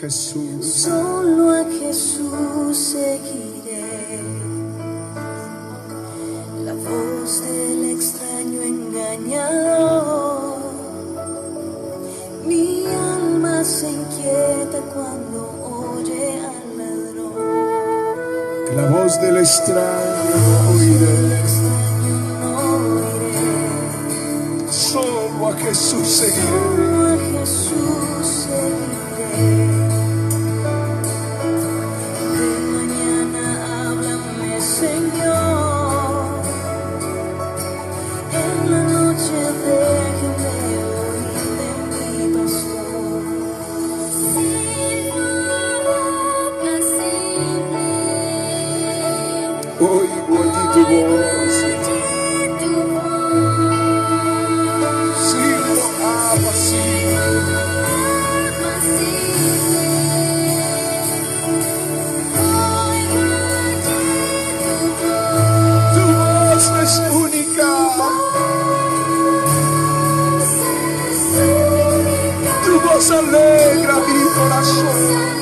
Jesús. Solo a Jesús seguiré. La voz del extraño engañador. Mi alma se inquieta cuando oye al ladrón. La voz del extraño oiré. Solo a Jesús seguiré. Solo a Jesús seguiré. De mañana háblame, Señor. En la noche déjame oír de mi pastor. Oigo allí tu voz. Silbo apacible. Tu voz es única. Tu voz alegra mi corazón.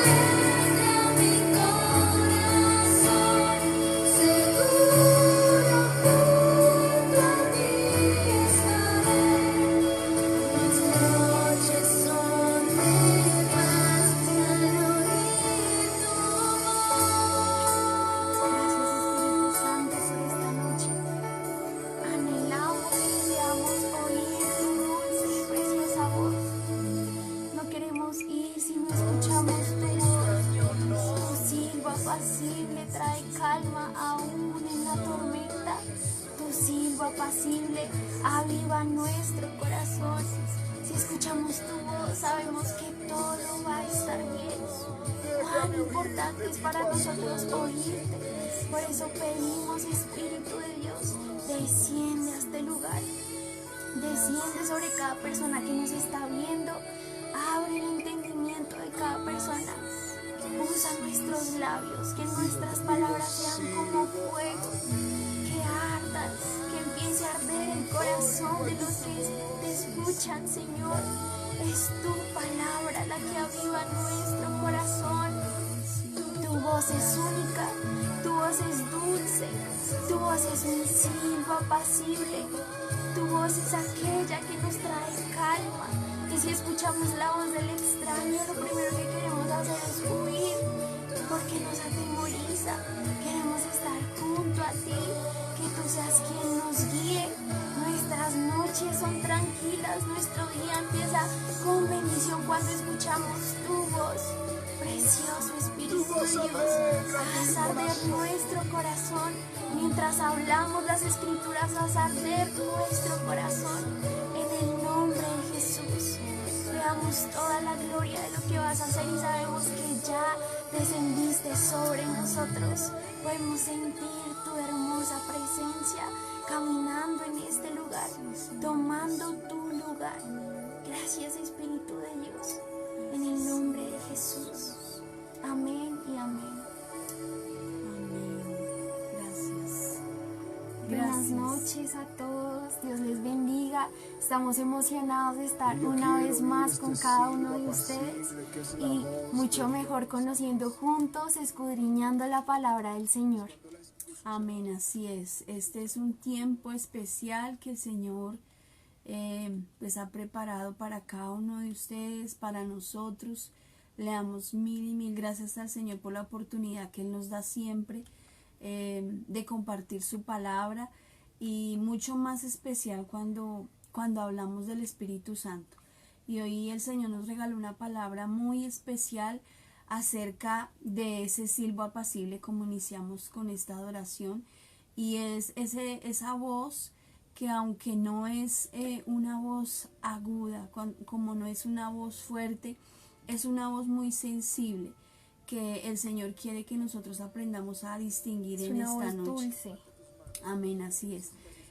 Trae calma aún en la tormenta. Tu silbo apacible aviva nuestro corazón. Si escuchamos tu voz, sabemos que todo va a estar bien. Cuán importante es para nosotros oírte. Por eso pedimos, Espíritu de Dios, desciende a este lugar. Desciende sobre cada persona que nos está viendo. Abre el entendimiento de cada persona. Usa nuestros labios, que nuestras palabras sean como fuego, que ardan, que empiece a arder el corazón de los que te escuchan, Señor. Es tu palabra la que aviva nuestro corazón. Tu voz es única, tu voz es dulce, tu voz es un silbo apacible, tu voz es aquella que nos trae calma. Y si escuchamos la voz del extraño, lo primero que queremos hacer es huir, porque nos atemoriza. Queremos estar junto a ti, que tú seas quien nos guíe. Nuestras noches son tranquilas, nuestro día empieza con bendición cuando escuchamos tu voz. Precioso Espíritu de Dios, haz arder nuestro corazón. Mientras hablamos las Escrituras, haz arder nuestro corazón. En el nombre de Jesús, veamos toda la gloria de lo que vas a hacer y sabemos que ya descendiste sobre nosotros. Podemos sentir tu hermosa presencia caminando en este lugar, tomando tu lugar. Gracias, Espíritu de Dios, en el nombre de Jesús. Amén y amén. Amén. Gracias. Buenas noches a todos, Dios les bendiga. Estamos emocionados de estar una vez más con cada uno de ustedes y mucho mejor conociendo juntos, escudriñando la palabra del Señor. Amén, así es. Este es un tiempo especial que el Señor pues ha preparado para cada uno de ustedes, para nosotros. Le damos mil y mil gracias al Señor por la oportunidad que Él nos da siempre de compartir su palabra, y mucho más especial cuando hablamos del Espíritu Santo. Y hoy el Señor nos regaló una palabra muy especial acerca de ese silbo apacible, como iniciamos con esta adoración, y es esa voz que, aunque no es una voz aguda, como no es una voz fuerte, es una voz muy sensible, que el Señor quiere que nosotros aprendamos a distinguir en esta noche. Dulce. Amén, así es.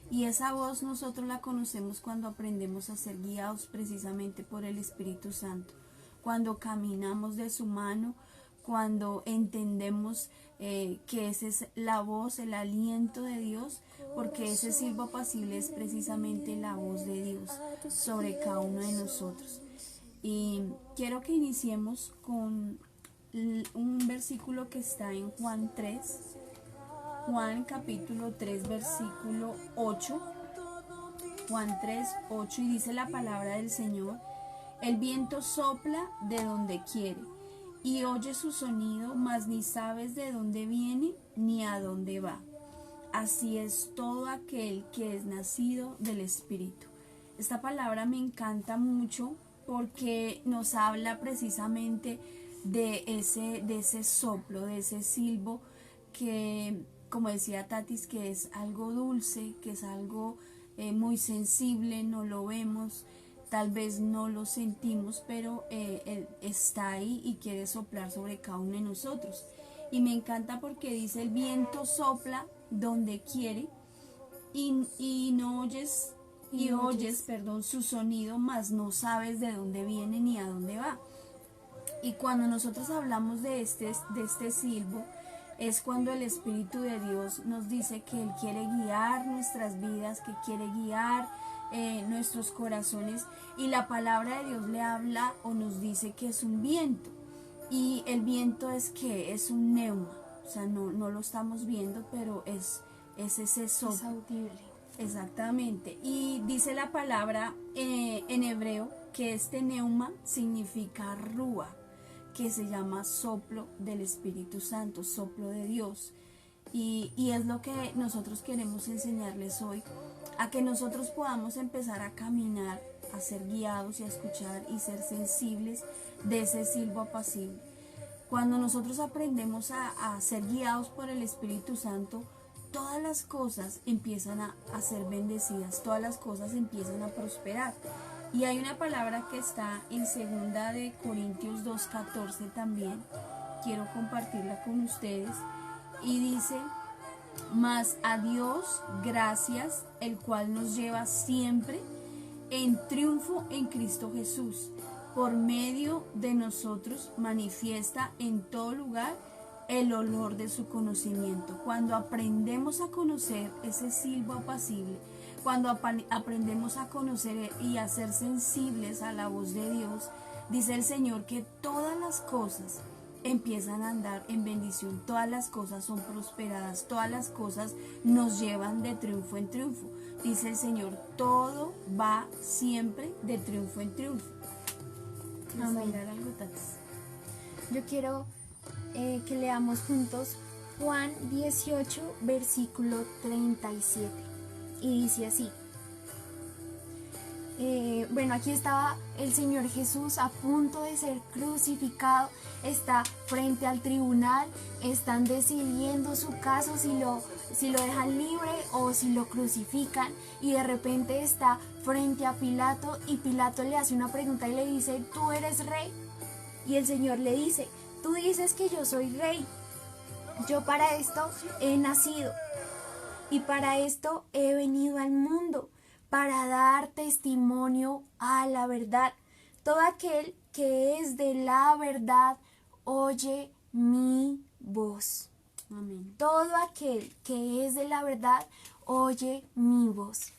Y esa voz nosotros la conocemos cuando aprendemos a ser guiados precisamente por el Espíritu Santo, cuando caminamos de su mano, cuando entendemos que esa es la voz, el aliento de Dios, porque ese silbo apacible es precisamente la voz de Dios sobre cada uno de nosotros. Y quiero que iniciemos con un versículo que está en Juan 3, Juan capítulo 3, versículo 8. Juan 3, 8, y dice la palabra del Señor: el viento sopla de donde quiere y oye su sonido, mas ni sabes de dónde viene ni a dónde va. Así es todo aquel que es nacido del Espíritu. Esta palabra me encanta mucho porque nos habla precisamente de ese soplo, de ese silbo que, como decía Tatis, que es algo dulce, que es algo muy sensible, no lo vemos, tal vez no lo sentimos, pero Él está ahí y quiere soplar sobre cada uno de nosotros. Y me encanta porque dice: el viento sopla donde quiere y no oyes, oyes su sonido, mas no sabes de dónde viene ni a dónde va. Y cuando nosotros hablamos de este silbo, es cuando el Espíritu de Dios nos dice que Él quiere guiar nuestras vidas, que quiere guiar nuestros corazones, y la palabra de Dios le habla o nos dice que es un viento. Y el viento es un neuma, o sea, no lo estamos viendo, pero es ese soplo. Es audible. Exactamente. Y dice la palabra en hebreo que este neuma significa rúa, que se llama soplo del Espíritu Santo, soplo de Dios. Y es lo que nosotros queremos enseñarles hoy, a que nosotros podamos empezar a caminar, a ser guiados y a escuchar y ser sensibles de ese silbo apacible. Cuando nosotros aprendemos a ser guiados por el Espíritu Santo, todas las cosas empiezan a ser bendecidas, todas las cosas empiezan a prosperar. Y hay una palabra que está en 2 de Corintios 2:14 también, quiero compartirla con ustedes, y dice: mas a Dios gracias, el cual nos lleva siempre en triunfo en Cristo Jesús, por medio de nosotros manifiesta en todo lugar el olor de su conocimiento. Cuando aprendemos a conocer ese silbo apacible, cuando aprendemos a conocer y a ser sensibles a la voz de Dios, dice el Señor que todas las cosas empiezan a andar en bendición, todas las cosas son prosperadas, todas las cosas nos llevan de triunfo en triunfo. Dice el Señor, todo va siempre de triunfo en triunfo. Amén. Algo, Tatis? Yo quiero que leamos juntos Juan 18, versículo 37. Y dice así: bueno, aquí estaba el Señor Jesús a punto de ser crucificado, está frente al tribunal, están decidiendo su caso, si lo dejan libre o si lo crucifican, y de repente está frente a Pilato, y Pilato le hace una pregunta y le dice: ¿tú eres rey? Y el Señor le dice: tú dices que yo soy rey, yo para esto he nacido y para esto he venido al mundo, para dar testimonio a la verdad. Todo aquel que es de la verdad oye mi voz. Amén. Todo aquel que es de la verdad oye mi voz.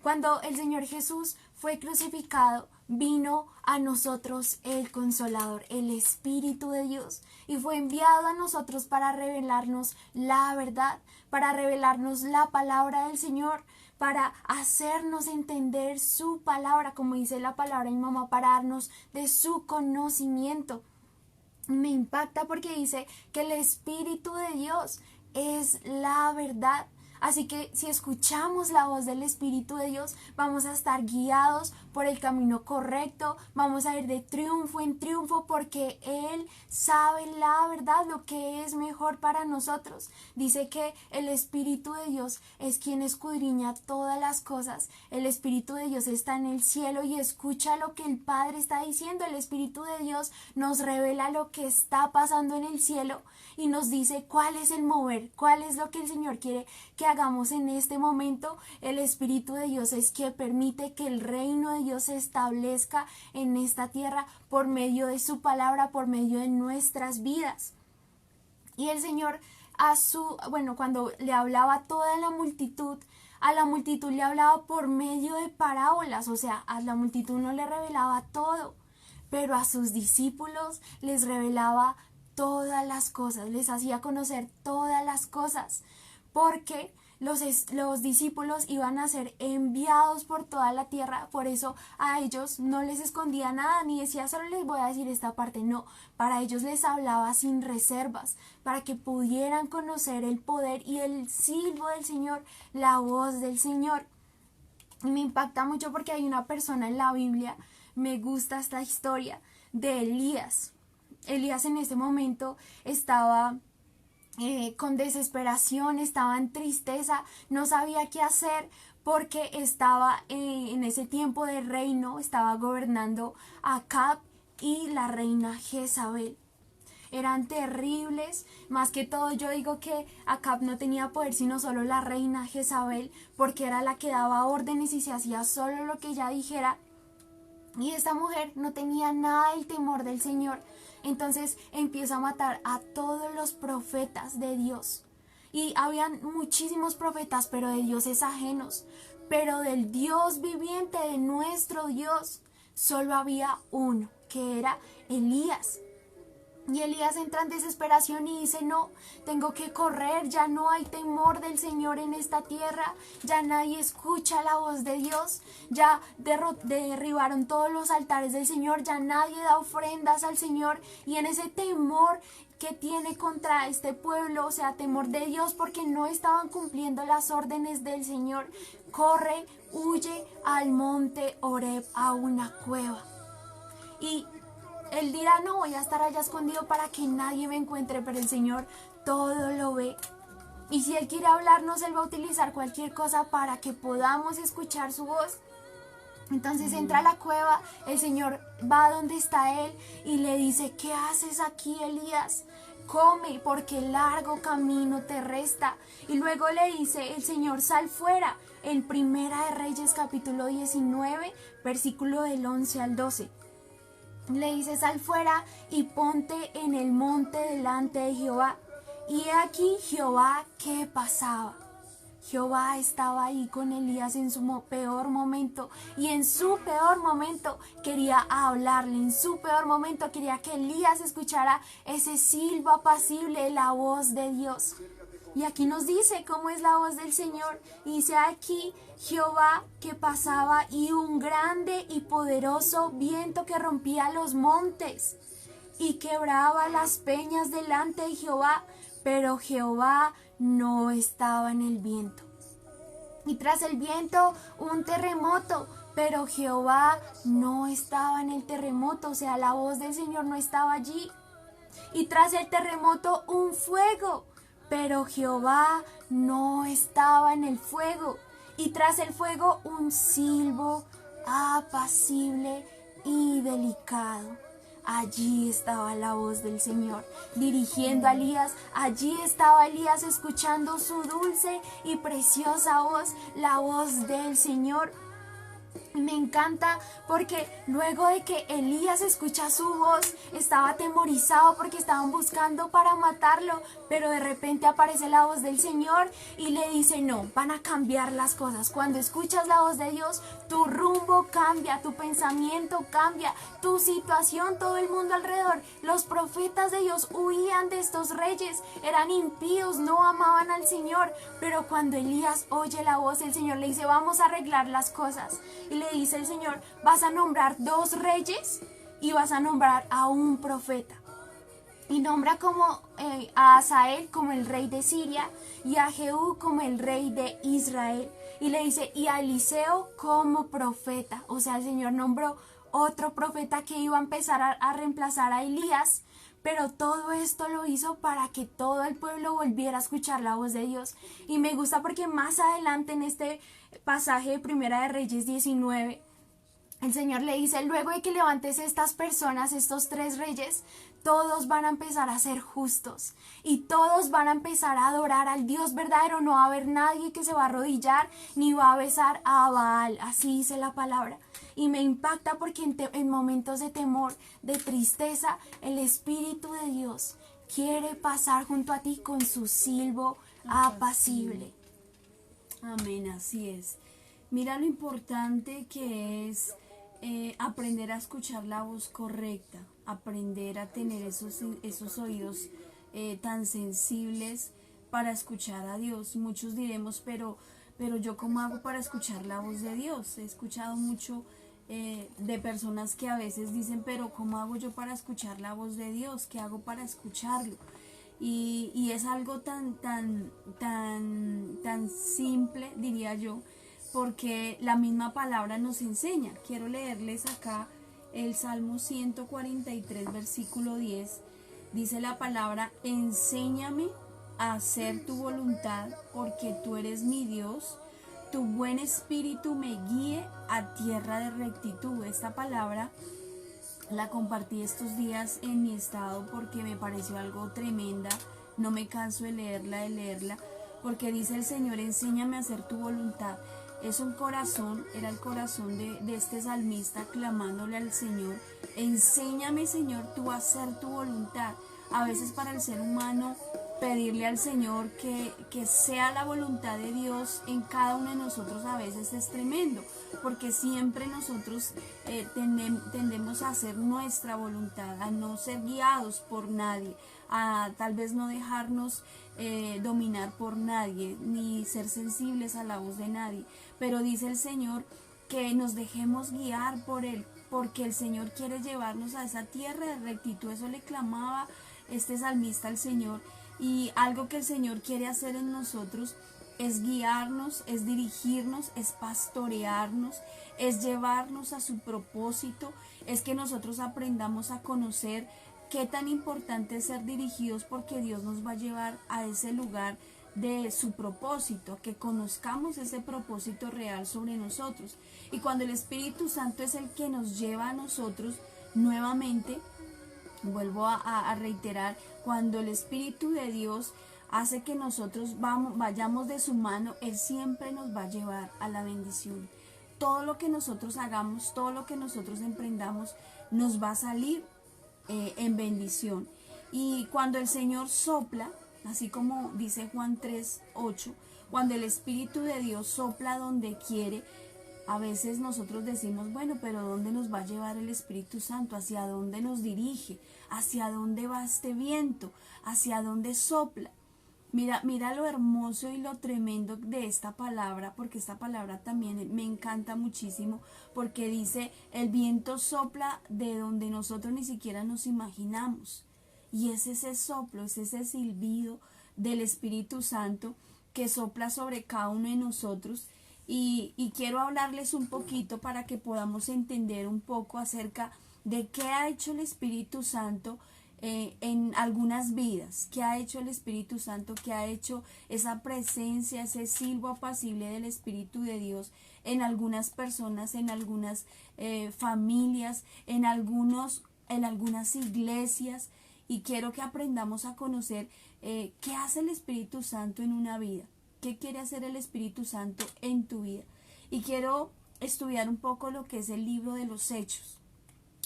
Cuando el Señor Jesús fue crucificado, vino a nosotros el Consolador, el Espíritu de Dios, y fue enviado a nosotros para revelarnos la verdad, para revelarnos la palabra del Señor, para hacernos entender su palabra, como dice la palabra de mi mamá, para darnos de su conocimiento. Me impacta porque dice que el Espíritu de Dios es la verdad. Así que si escuchamos la voz del Espíritu de Dios, vamos a estar guiados por el camino correcto, vamos a ir de triunfo en triunfo porque Él sabe la verdad, lo que es mejor para nosotros. Dice que el Espíritu de Dios es quien escudriña todas las cosas. El Espíritu de Dios está en el cielo y escucha lo que el Padre está diciendo. El Espíritu de Dios nos revela lo que está pasando en el cielo y nos dice cuál es el mover, cuál es lo que el Señor quiere que hagamos en este momento. El Espíritu de Dios es quien permite que el reino de Dios se establezca en esta tierra por medio de su palabra, por medio de nuestras vidas. Y el Señor cuando le hablaba a toda la multitud le hablaba por medio de parábolas, o sea, a la multitud no le revelaba todo, pero a sus discípulos les revelaba todas las cosas, les hacía conocer todas las cosas, porque los discípulos iban a ser enviados por toda la tierra. Por eso a ellos no les escondía nada, ni decía solo les voy a decir esta parte, no, para ellos les hablaba sin reservas, para que pudieran conocer el poder y el silbo del Señor, la voz del Señor. Y me impacta mucho porque hay una persona en la Biblia, me gusta esta historia de Elías. Elías en ese momento estaba con desesperación, estaba en tristeza, no sabía qué hacer porque estaba en ese tiempo de reino, estaba gobernando Acab y la reina Jezabel. Eran terribles, más que todo yo digo que Acab no tenía poder sino solo la reina Jezabel, porque era la que daba órdenes y se hacía solo lo que ella dijera. Y esta mujer no tenía nada del temor del Señor. Entonces empieza a matar a todos los profetas de Dios. Y habían muchísimos profetas, pero de dioses ajenos. Pero del Dios viviente, de nuestro Dios, solo había uno, que era Elías. Y Elías entra en desesperación y dice, no, tengo que correr, ya no hay temor del Señor en esta tierra, ya nadie escucha la voz de Dios, ya derribaron todos los altares del Señor, ya nadie da ofrendas al Señor, y en ese temor que tiene contra este pueblo, o sea, temor de Dios porque no estaban cumpliendo las órdenes del Señor, corre, huye al monte Horeb, a una cueva. Y él dirá, no, voy a estar allá escondido para que nadie me encuentre, pero el Señor todo lo ve. Y si Él quiere hablarnos, Él va a utilizar cualquier cosa para que podamos escuchar su voz. Entonces entra a la cueva, el Señor va donde está Él y le dice, ¿qué haces aquí, Elías? Come, porque el largo camino te resta. Y luego le dice el Señor, sal fuera. En Primera de Reyes capítulo 19, versículo del 11 al 12. Le dice, sal fuera y ponte en el monte delante de Jehová. Y he aquí Jehová, ¿qué pasaba? Jehová estaba ahí con Elías en su peor momento, y en su peor momento quería hablarle, en su peor momento quería que Elías escuchara ese silbo apacible, la voz de Dios. Y aquí nos dice cómo es la voz del Señor. Y dice aquí, Jehová que pasaba y un grande y poderoso viento que rompía los montes y quebraba las peñas delante de Jehová, pero Jehová no estaba en el viento. Y tras el viento un terremoto, pero Jehová no estaba en el terremoto, o sea, la voz del Señor no estaba allí. Y tras el terremoto un fuego, pero Jehová no estaba en el fuego. Y tras el fuego un silbo apacible y delicado. Allí estaba la voz del Señor dirigiendo a Elías. Allí estaba Elías escuchando su dulce y preciosa voz, la voz del Señor. Me encanta porque luego de que Elías escucha su voz, estaba atemorizado porque estaban buscando para matarlo, pero de repente aparece la voz del Señor y le dice, no, van a cambiar las cosas. Cuando escuchas la voz de Dios, tu rumbo cambia, tu pensamiento cambia, tu situación, todo el mundo alrededor. Los profetas de Dios huían de estos reyes, eran impíos, no amaban al Señor, pero cuando Elías oye la voz del Señor, le dice, vamos a arreglar las cosas. Y le dice el Señor, vas a nombrar 2 reyes y vas a nombrar a un profeta. Y nombra como a Asael como el rey de Siria y a Jehú como el rey de Israel. Y le dice, y a Eliseo como profeta. O sea, el Señor nombró otro profeta que iba a empezar a reemplazar a Elías. Pero todo esto lo hizo para que todo el pueblo volviera a escuchar la voz de Dios. Y me gusta porque más adelante en este pasaje de Primera de Reyes 19, el Señor le dice, luego de que levantes estas personas, estos 3 reyes, todos van a empezar a ser justos y todos van a empezar a adorar al Dios verdadero. No va a haber nadie que se va a arrodillar ni va a besar a Baal. Así dice la palabra. Y me impacta porque en momentos de temor, de tristeza, el Espíritu de Dios quiere pasar junto a ti con su silbo apacible. Amén, así es. Mira lo importante que es aprender a escuchar la voz correcta, aprender a tener esos oídos tan sensibles para escuchar a Dios. Muchos diremos, pero yo ¿cómo hago para escuchar la voz de Dios? He escuchado mucho de personas que a veces dicen, pero ¿cómo hago yo para escuchar la voz de Dios? ¿Qué hago para escucharlo? Y es algo tan simple, diría yo, porque la misma palabra nos enseña. Quiero leerles acá el Salmo 143, versículo 10. Dice la palabra: enséñame a hacer tu voluntad, porque tú eres mi Dios. Tu buen espíritu me guíe a tierra de rectitud. Esta palabra la compartí estos días en mi estado porque me pareció algo tremenda. No me canso de leerla, porque dice el Señor: enséñame a hacer tu voluntad. Es un corazón, era el corazón de este salmista clamándole al Señor: enséñame, Señor, tú a hacer tu voluntad. A veces para el ser humano pedirle al Señor que sea la voluntad de Dios en cada uno de nosotros a veces es tremendo, porque siempre nosotros tendemos a hacer nuestra voluntad, a no ser guiados por nadie, a tal vez no dejarnos dominar por nadie, ni ser sensibles a la voz de nadie. Pero dice el Señor que nos dejemos guiar por Él, porque el Señor quiere llevarnos a esa tierra de rectitud. Eso le clamaba este salmista al Señor. Y algo que el Señor quiere hacer en nosotros es guiarnos, es dirigirnos, es pastorearnos, es llevarnos a su propósito, es que nosotros aprendamos a conocer qué tan importante es ser dirigidos, porque Dios nos va a llevar a ese lugar de su propósito, que conozcamos ese propósito real sobre nosotros. Y cuando el Espíritu Santo es el que nos lleva a nosotros, nuevamente, vuelvo a reiterar, cuando el Espíritu de Dios hace que nosotros vayamos de su mano, Él siempre nos va a llevar a la bendición. Todo lo que nosotros hagamos, todo lo que nosotros emprendamos, nos va a salir en bendición. Y cuando el Señor sopla, así como dice Juan 3:8, cuando el Espíritu de Dios sopla donde quiere, a veces nosotros decimos, bueno, pero ¿dónde nos va a llevar el Espíritu Santo? ¿Hacia dónde nos dirige? ¿Hacia dónde va este viento? ¿Hacia dónde sopla? Mira lo hermoso y lo tremendo de esta palabra, porque esta palabra también me encanta muchísimo, porque dice: el viento sopla de donde nosotros ni siquiera nos imaginamos. Y es ese soplo, es ese silbido del Espíritu Santo que sopla sobre cada uno de nosotros. Y quiero hablarles un poquito para que podamos entender un poco acerca de qué ha hecho el Espíritu Santo en algunas vidas, qué ha hecho el Espíritu Santo, qué ha hecho esa presencia, ese silbo apacible del Espíritu de Dios en algunas personas, en algunas familias, en algunas iglesias. Y quiero que aprendamos a conocer qué hace el Espíritu Santo en una vida. ¿Qué quiere hacer el Espíritu Santo en tu vida? Y quiero estudiar un poco lo que es el libro de los Hechos.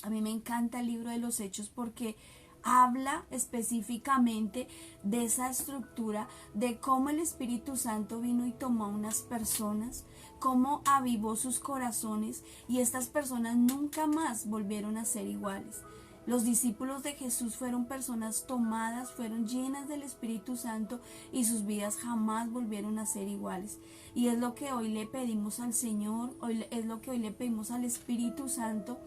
A mí me encanta el libro de los Hechos porque habla específicamente de esa estructura, de cómo el Espíritu Santo vino y tomó a unas personas, cómo avivó sus corazones, y estas personas nunca más volvieron a ser iguales. Los discípulos de Jesús fueron personas tomadas, fueron llenas del Espíritu Santo, y sus vidas jamás volvieron a ser iguales. Y es lo que hoy le pedimos al Señor, es lo que hoy le pedimos al Espíritu Santo,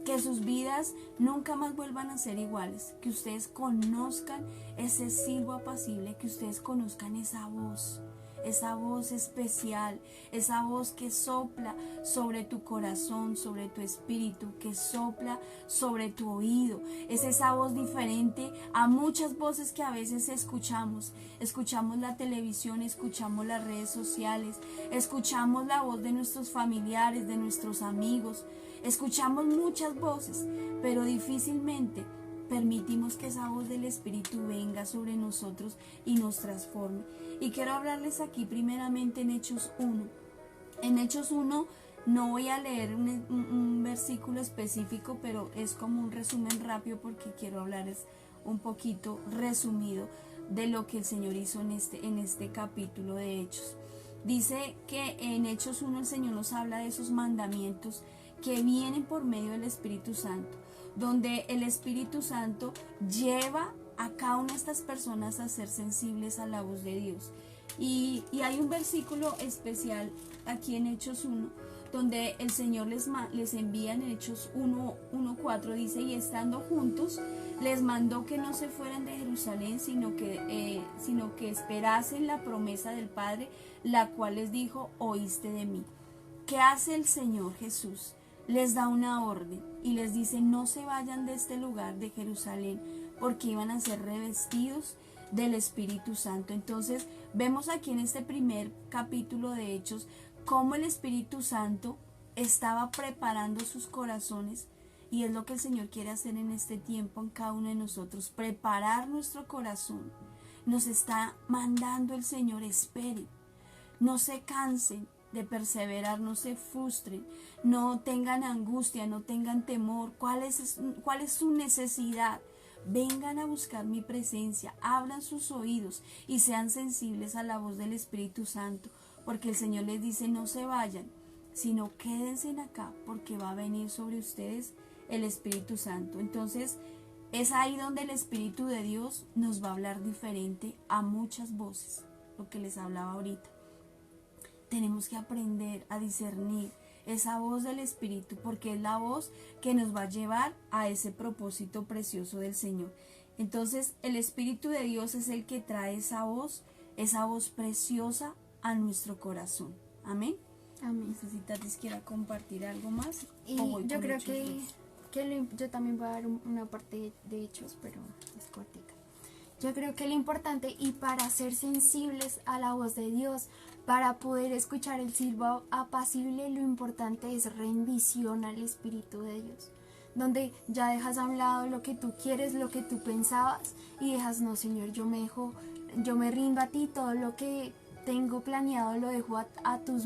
que sus vidas nunca más vuelvan a ser iguales, que ustedes conozcan ese silbo apacible, que ustedes conozcan esa voz especial, esa voz que sopla sobre tu corazón, sobre tu espíritu, que sopla sobre tu oído. Es esa voz diferente a muchas voces que a veces escuchamos la televisión, escuchamos las redes sociales, escuchamos la voz de nuestros familiares, de nuestros amigos, escuchamos muchas voces, pero difícilmente permitimos que esa voz del Espíritu venga sobre nosotros y nos transforme. Y quiero hablarles aquí primeramente en Hechos 1. En Hechos 1 no voy a leer un versículo específico, pero es como un resumen rápido porque quiero hablarles un poquito resumido de lo que el Señor hizo en este capítulo de Hechos. Dice que en Hechos 1 el Señor nos habla de esos mandamientos que vienen por medio del Espíritu Santo, donde el Espíritu Santo lleva a cada una de estas personas a ser sensibles a la voz de Dios. Y hay un versículo especial aquí en Hechos 1, donde el Señor les envía en Hechos 1:4, dice, y estando juntos, les mandó que no se fueran de Jerusalén, sino que esperasen la promesa del Padre, la cual les dijo, oíste de mí. ¿Qué hace el Señor Jesús? Les da una orden y les dice, no se vayan de este lugar de Jerusalén, porque iban a ser revestidos del Espíritu Santo. Entonces vemos aquí en este primer capítulo de Hechos cómo el Espíritu Santo estaba preparando sus corazones, y es lo que el Señor quiere hacer en este tiempo en cada uno de nosotros, preparar nuestro corazón. Nos está mandando el Señor, esperen, no se cansen de perseverar, no se frustren, no tengan angustia, no tengan temor. ¿Cuál es su necesidad? Vengan a buscar mi presencia, abran sus oídos y sean sensibles a la voz del Espíritu Santo, porque el Señor les dice, no se vayan, sino quédense acá, porque va a venir sobre ustedes el Espíritu Santo. Entonces es ahí donde el Espíritu de Dios nos va a hablar diferente a muchas voces, lo que les hablaba ahorita. Tenemos que aprender a discernir esa voz del Espíritu, porque es la voz que nos va a llevar a ese propósito precioso del Señor. Entonces el Espíritu de Dios es el que trae esa voz preciosa a nuestro corazón. Amén. Amén. No sé si Tatis quiera compartir algo más. Y yo creo que yo también voy a dar una parte de Hechos, pero es cortica. Yo creo que lo importante, y para ser sensibles a la voz de Dios, para poder escuchar el silbo apacible, lo importante es rendición al Espíritu de Dios, donde ya dejas a un lado lo que tú quieres, lo que tú pensabas, y dejas, no Señor, yo me rindo a ti, todo lo que tengo planeado lo dejo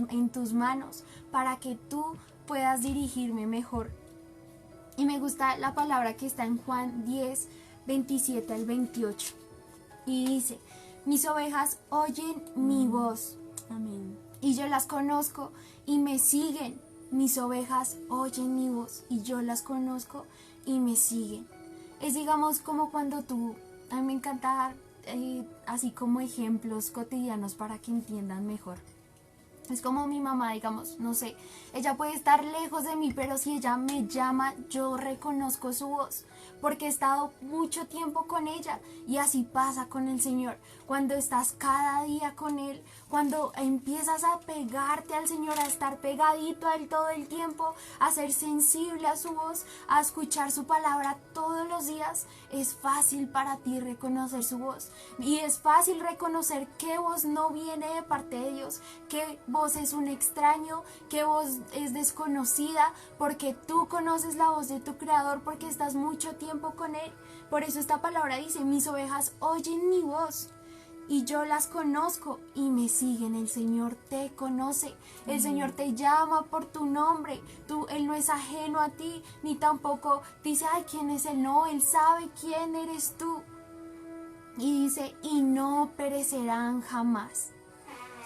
en tus manos, para que tú puedas dirigirme mejor. Y me gusta la palabra que está en Juan 10, 27 al 28, y dice, mis ovejas oyen mi voz. Amén. Y yo las conozco y me siguen. Mis ovejas oyen mi voz y yo las conozco y me siguen. Es, digamos, como cuando a mí me encanta dar así como ejemplos cotidianos para que entiendan mejor. Es como mi mamá, digamos, no sé, ella puede estar lejos de mí, pero si ella me llama, yo reconozco su voz, porque he estado mucho tiempo con ella. Y así pasa con el Señor. Cuando estás cada día con Él, cuando empiezas a pegarte al Señor, a estar pegadito a Él todo el tiempo, a ser sensible a su voz, a escuchar su palabra todos los días, es fácil para ti reconocer su voz. Y es fácil reconocer qué voz no viene de parte de Dios, qué voz es un extraño, qué voz es desconocida, porque tú conoces la voz de tu Creador, porque estás mucho tiempo con Él. Por eso esta palabra dice, mis ovejas oyen mi voz y yo las conozco y me siguen. El Señor te conoce, el Señor te llama por tu nombre. Él no es ajeno a ti, ni tampoco dice, ay, ¿quién es Él? No, Él sabe quién eres tú. Y dice, y no perecerán jamás.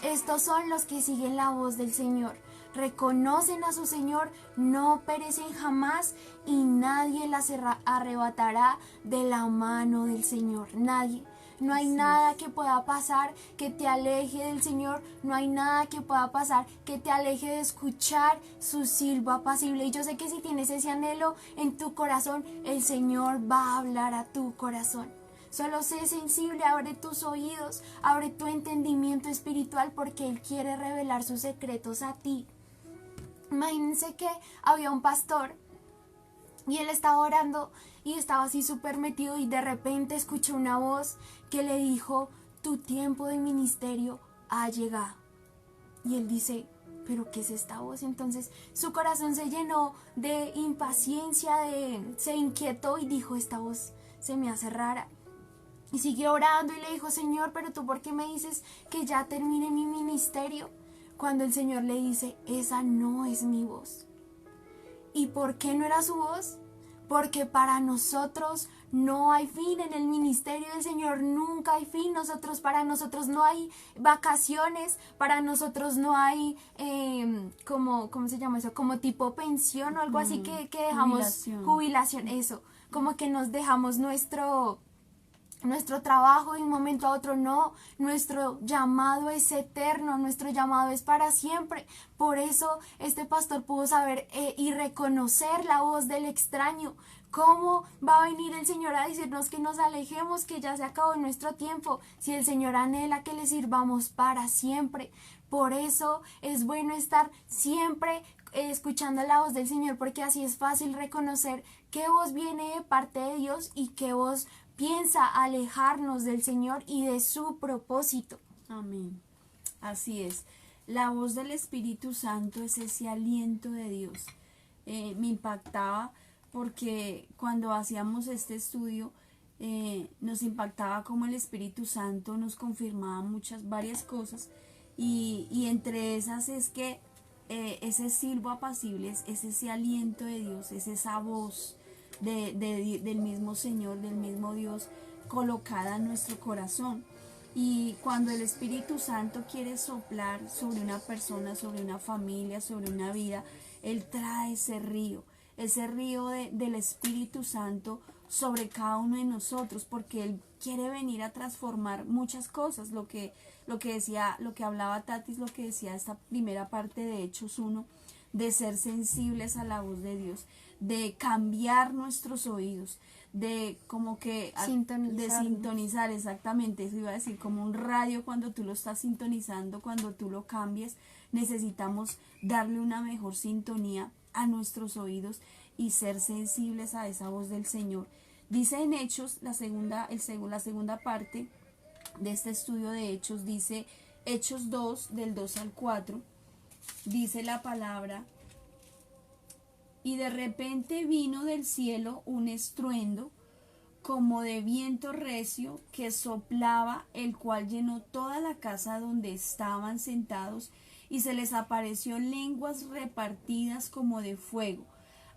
Estos son los que siguen la voz del Señor. Reconocen a su Señor, no perecen jamás, y nadie las arrebatará de la mano del Señor. Nadie. No hay nada que pueda pasar que te aleje del Señor. No hay nada que pueda pasar que te aleje de escuchar su silbo apacible. Y yo sé que si tienes ese anhelo en tu corazón, el Señor va a hablar a tu corazón. Solo sé sensible, abre tus oídos, abre tu entendimiento espiritual, porque Él quiere revelar sus secretos a ti. Imagínense que había un pastor y él estaba orando y estaba así súper metido, y de repente escuchó una voz que le dijo, tu tiempo de ministerio ha llegado. Y él dice, ¿pero qué es esta voz? Entonces su corazón se llenó de impaciencia, se inquietó y dijo, esta voz se me hace rara. Y siguió orando y le dijo, Señor, ¿pero tú por qué me dices que ya termine mi ministerio? Cuando el Señor le dice, esa no es mi voz. ¿Y por qué no era su voz? porque para nosotros no hay fin. En el ministerio del Señor nunca hay fin. Para nosotros no hay vacaciones, para nosotros no hay, ¿cómo se llama eso? Como tipo pensión o algo así que dejamos, jubilación, eso, como que nos dejamos nuestro trabajo de un momento a otro. No, nuestro llamado es eterno, nuestro llamado es para siempre. Por eso este pastor pudo saber y reconocer la voz del extraño. ¿Cómo va a venir el Señor a decirnos que nos alejemos, que ya se acabó nuestro tiempo, si el Señor anhela que le sirvamos para siempre? Por eso es bueno estar siempre escuchando la voz del Señor, porque así es fácil reconocer qué voz viene de parte de Dios y qué voz piensa alejarnos del Señor y de su propósito. Amén. Así es. La voz del Espíritu Santo es ese aliento de Dios. Me impactaba porque cuando hacíamos este estudio nos impactaba cómo el Espíritu Santo nos confirmaba varias cosas y entre esas es que ese silbo apacible es ese aliento de Dios, es esa voz del mismo Señor, del mismo Dios colocada en nuestro corazón. Y cuando el Espíritu Santo quiere soplar sobre una persona, sobre una familia, sobre una vida, Él trae ese río del Espíritu Santo sobre cada uno de nosotros, porque Él quiere venir a transformar muchas cosas. Lo que hablaba Tatis, lo que decía esta primera parte de Hechos 1, de ser sensibles a la voz de Dios, de cambiar nuestros oídos, de como que de sintonizar, exactamente, eso iba a decir, como un radio cuando tú lo estás sintonizando, cuando tú lo cambias, necesitamos darle una mejor sintonía a nuestros oídos y ser sensibles a esa voz del Señor. Dice en Hechos, la segunda parte de este estudio de Hechos, dice Hechos 2, del 2 al 4, dice la palabra: y de repente vino del cielo un estruendo como de viento recio que soplaba, el cual llenó toda la casa donde estaban sentados, y se les apareció lenguas repartidas como de fuego,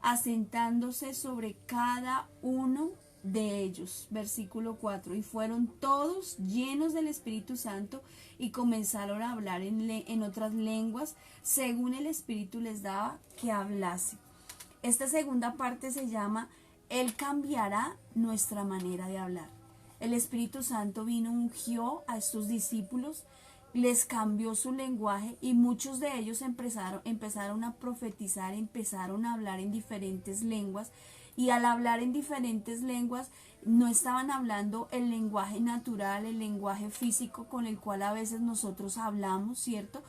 asentándose sobre cada uno de ellos. Versículo 4, y fueron todos llenos del Espíritu Santo y comenzaron a hablar en otras lenguas, según el Espíritu les daba que hablase. Esta segunda parte se llama Él cambiará nuestra manera de hablar. El Espíritu Santo vino, ungió a estos discípulos, les cambió su lenguaje y muchos de ellos empezaron a profetizar, empezaron a hablar en diferentes lenguas, y al hablar en diferentes lenguas no estaban hablando el lenguaje natural, el lenguaje físico con el cual a veces nosotros hablamos, ¿cierto?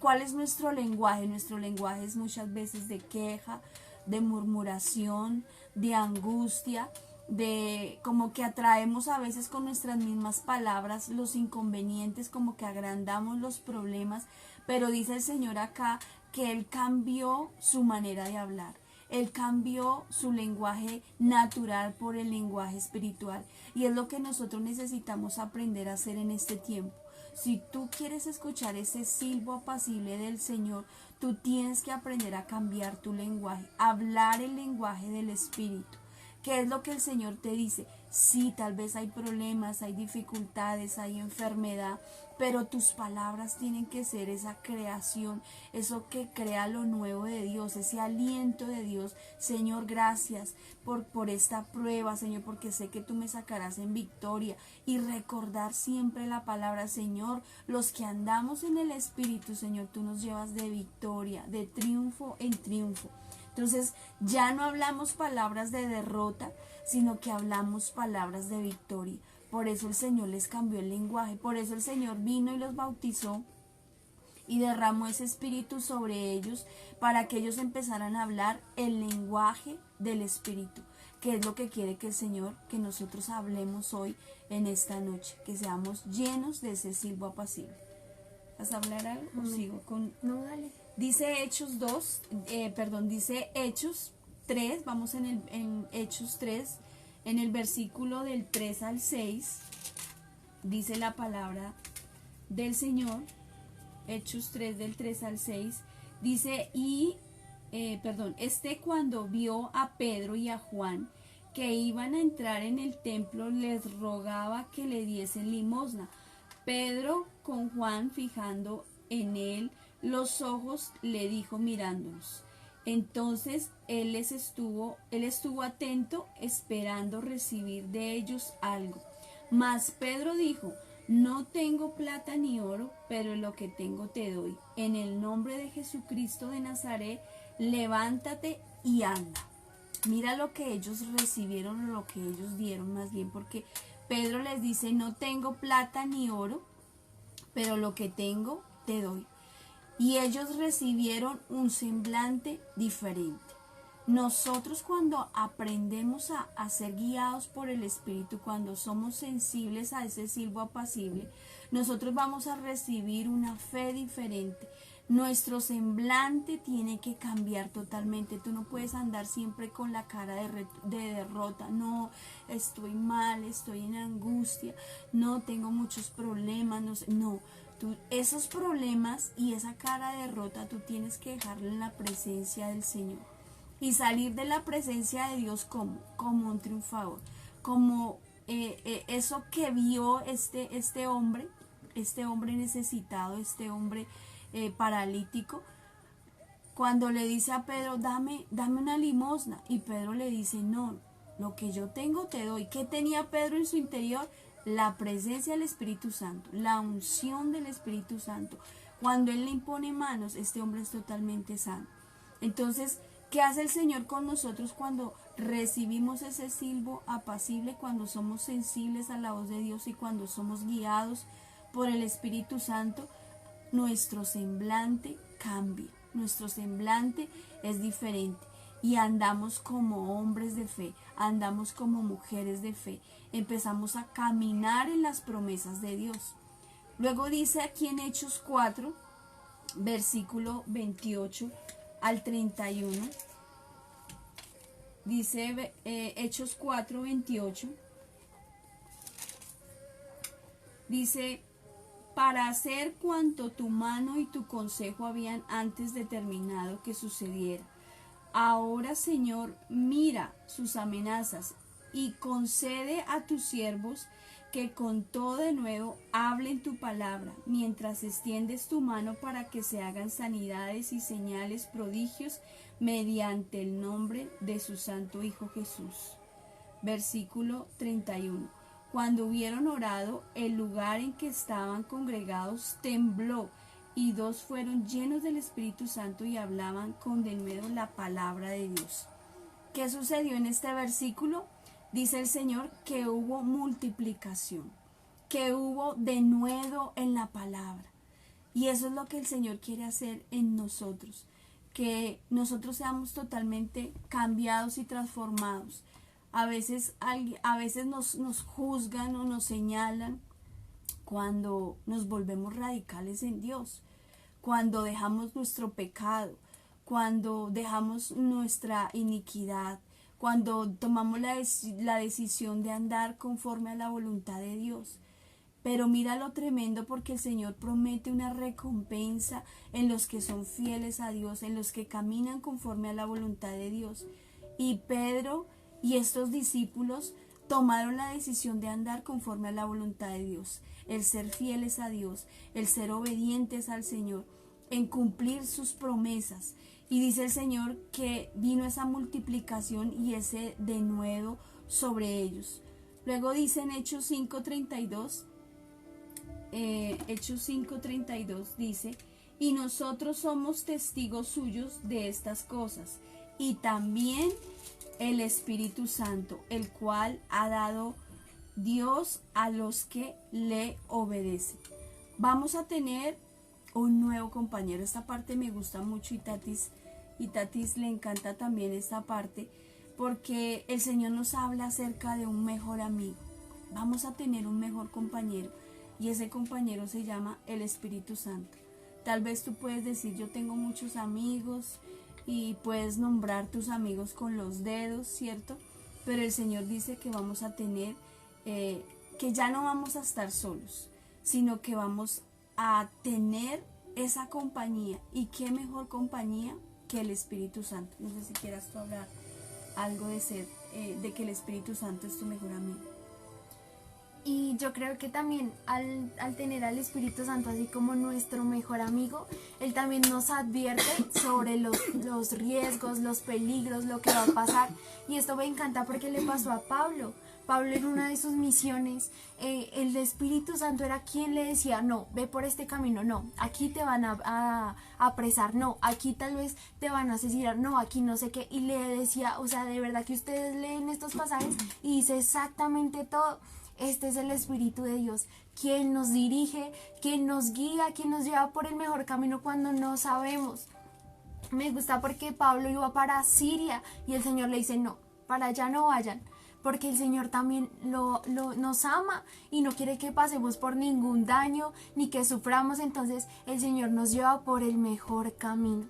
¿Cuál es nuestro lenguaje? Nuestro lenguaje es muchas veces de queja, de murmuración, de angustia, de como que atraemos a veces con nuestras mismas palabras los inconvenientes, como que agrandamos los problemas, pero dice el Señor acá que Él cambió su manera de hablar. Él cambió su lenguaje natural por el lenguaje espiritual, y es lo que nosotros necesitamos aprender a hacer en este tiempo. Si tú quieres escuchar ese silbo apacible del Señor, tú tienes que aprender a cambiar tu lenguaje, hablar el lenguaje del Espíritu. ¿Qué es lo que el Señor te dice? Sí, tal vez hay problemas, hay dificultades, hay enfermedad, pero tus palabras tienen que ser esa creación, eso que crea lo nuevo de Dios, ese aliento de Dios. Señor, gracias por esta prueba, Señor, porque sé que tú me sacarás en victoria. Y recordar siempre la palabra, Señor, los que andamos en el Espíritu, Señor, tú nos llevas de victoria, de triunfo en triunfo. Entonces ya no hablamos palabras de derrota, sino que hablamos palabras de victoria. Por eso el Señor les cambió el lenguaje, por eso el Señor vino y los bautizó y derramó ese Espíritu sobre ellos para que ellos empezaran a hablar el lenguaje del Espíritu, que es lo que quiere que el Señor, que nosotros hablemos hoy en esta noche, que seamos llenos de ese silbo apacible. ¿Vas a hablar algo? ¿O sigo con...? No, dale. Dice dice Hechos 3, vamos en Hechos 3, en el versículo del 3 al 6, dice la palabra del Señor, Hechos 3 del 3 al 6, dice, y cuando vio a Pedro y a Juan que iban a entrar en el templo, les rogaba que le diesen limosna. Pedro, con Juan fijando en él los ojos, le dijo mirándolos. Entonces él estuvo atento, esperando recibir de ellos algo. Mas Pedro dijo: no tengo plata ni oro, pero lo que tengo te doy. En el nombre de Jesucristo de Nazaret, levántate y anda. Mira lo que ellos recibieron, lo que ellos dieron más bien, porque Pedro les dice: no tengo plata ni oro, pero lo que tengo te doy. Y ellos recibieron un semblante diferente. Nosotros, cuando aprendemos a ser guiados por el Espíritu, cuando somos sensibles a ese silbo apacible, nosotros vamos a recibir una fe diferente. Nuestro semblante tiene que cambiar totalmente. Tú no puedes andar siempre con la cara de derrota. No, estoy mal, estoy en angustia, no, tengo muchos problemas, no sé. No, esos problemas y esa cara de derrota tú tienes que dejarlo en la presencia del Señor. Y salir de la presencia de Dios como un triunfador. Como eso que vio este hombre necesitado, este hombre paralítico, cuando le dice a Pedro: dame una limosna, y Pedro le dice: no, lo que yo tengo te doy. ¿Qué tenía Pedro en su interior? La presencia del Espíritu Santo, la unción del Espíritu Santo. Cuando Él le impone manos, este hombre es totalmente sano. Entonces, ¿qué hace el Señor con nosotros cuando recibimos ese silbo apacible, cuando somos sensibles a la voz de Dios y cuando somos guiados por el Espíritu Santo? Nuestro semblante cambia, nuestro semblante es diferente y andamos como hombres de fe, andamos como mujeres de fe, empezamos a caminar en las promesas de Dios. Luego dice aquí en Hechos 4, versículo 28 al 31, dice Hechos 4, 28, dice: para hacer cuanto tu mano y tu consejo habían antes determinado que sucediera. Ahora, Señor, mira sus amenazas y concede a tus siervos que con todo de nuevo hablen tu palabra, mientras extiendes tu mano para que se hagan sanidades y señales, prodigios, mediante el nombre de su santo Hijo Jesús. Versículo 31. Cuando hubieron orado, el lugar en que estaban congregados tembló, y dos fueron llenos del Espíritu Santo y hablaban con denuedo la palabra de Dios. ¿Qué sucedió en este versículo? Dice el Señor que hubo multiplicación, que hubo denuedo en la palabra. Y eso es lo que el Señor quiere hacer en nosotros, que nosotros seamos totalmente cambiados y transformados. A veces nos juzgan o nos señalan cuando nos volvemos radicales en Dios, cuando dejamos nuestro pecado, cuando dejamos nuestra iniquidad, cuando tomamos la decisión de andar conforme a la voluntad de Dios. Pero mira lo tremendo, porque el Señor promete una recompensa en los que son fieles a Dios, en los que caminan conforme a la voluntad de Dios. Y Pedro y estos discípulos tomaron la decisión de andar conforme a la voluntad de Dios, el ser fieles a Dios, el ser obedientes al Señor, en cumplir sus promesas. Y dice el Señor que vino esa multiplicación y ese denuedo sobre ellos. Luego dice en Hechos 5:32, Hechos 5:32 dice: y nosotros somos testigos suyos de estas cosas, y también el Espíritu Santo, el cual ha dado Dios a los que le obedecen. Vamos a tener un nuevo compañero. Esta parte me gusta mucho, y Tatis le encanta también esta parte, porque el Señor nos habla acerca de un mejor amigo. Vamos a tener un mejor compañero, y ese compañero se llama el Espíritu Santo. Tal vez tú puedes decir: yo tengo muchos amigos, y puedes nombrar tus amigos con los dedos, ¿cierto? Pero el Señor dice que vamos a tener, que ya no vamos a estar solos, sino que vamos a tener esa compañía. ¿Y qué mejor compañía que el Espíritu Santo. No sé si quieras tú hablar algo de ser, de que el Espíritu Santo es tu mejor amigo. Y yo creo que también al tener al Espíritu Santo así como nuestro mejor amigo, Él también nos advierte sobre los riesgos, los peligros, lo que va a pasar. Y esto me encanta porque le pasó a Pablo. Pablo en una de sus misiones, el Espíritu Santo era quien le decía, no, ve por este camino, no, aquí te van a apresar, no, aquí tal vez te van a asesinar, no, aquí no sé qué. Y le decía, o sea, de verdad que ustedes leen estos pasajes y dice exactamente todo. Este es el Espíritu de Dios, quien nos dirige, quien nos guía, quien nos lleva por el mejor camino cuando no sabemos. Me gusta porque Pablo iba para Siria y el Señor le dice, no, para allá no vayan, porque el Señor también nos ama y no quiere que pasemos por ningún daño ni que suframos. Entonces el Señor nos lleva por el mejor camino.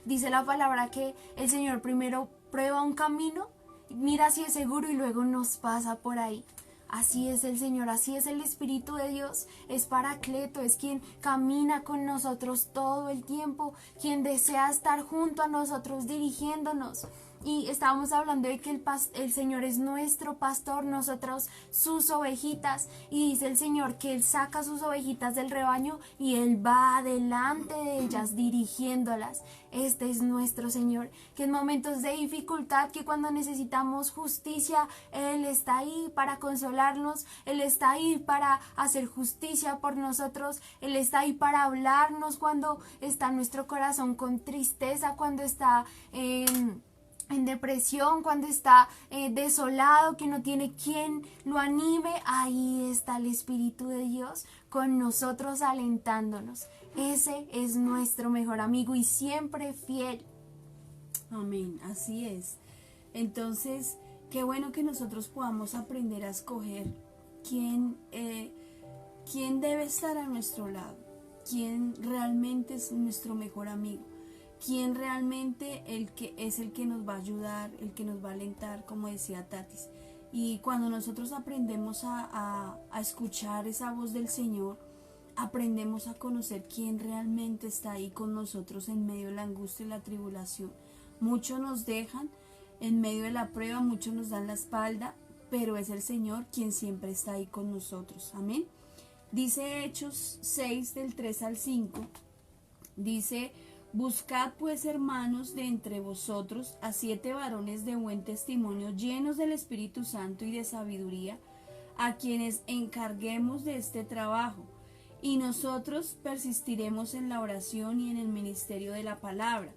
Dice la palabra que el Señor primero prueba un camino, mira si es seguro y luego nos pasa por ahí. Así es el Señor, así es el Espíritu de Dios, es Paracleto, es quien camina con nosotros todo el tiempo, quien desea estar junto a nosotros dirigiéndonos. Y estábamos hablando de que el Señor es nuestro pastor, nosotros sus ovejitas, y dice el Señor que Él saca sus ovejitas del rebaño y Él va delante de ellas dirigiéndolas. Este es nuestro Señor, que en momentos de dificultad, que cuando necesitamos justicia, Él está ahí para consolarnos, Él está ahí para hacer justicia por nosotros, Él está ahí para hablarnos cuando está nuestro corazón con tristeza, cuando está en depresión, cuando está desolado, que no tiene quien lo anime. Ahí está el Espíritu de Dios con nosotros alentándonos. Ese es nuestro mejor amigo y siempre fiel. Amén, así es. Entonces, qué bueno que nosotros podamos aprender a escoger quién debe estar a nuestro lado, quién realmente es nuestro mejor amigo, quién realmente es el que nos va a ayudar, el que nos va a alentar, como decía Tatis. Y cuando nosotros aprendemos a escuchar esa voz del Señor, aprendemos a conocer quién realmente está ahí con nosotros en medio de la angustia y la tribulación. Muchos nos dejan en medio de la prueba, muchos nos dan la espalda, pero es el Señor quien siempre está ahí con nosotros. Amén. Dice Hechos 6 del 3 al 5, dice: buscad pues, hermanos, de entre vosotros a 7 varones de buen testimonio, llenos del Espíritu Santo y de sabiduría, a quienes encarguemos de este trabajo, y nosotros persistiremos en la oración y en el ministerio de la palabra.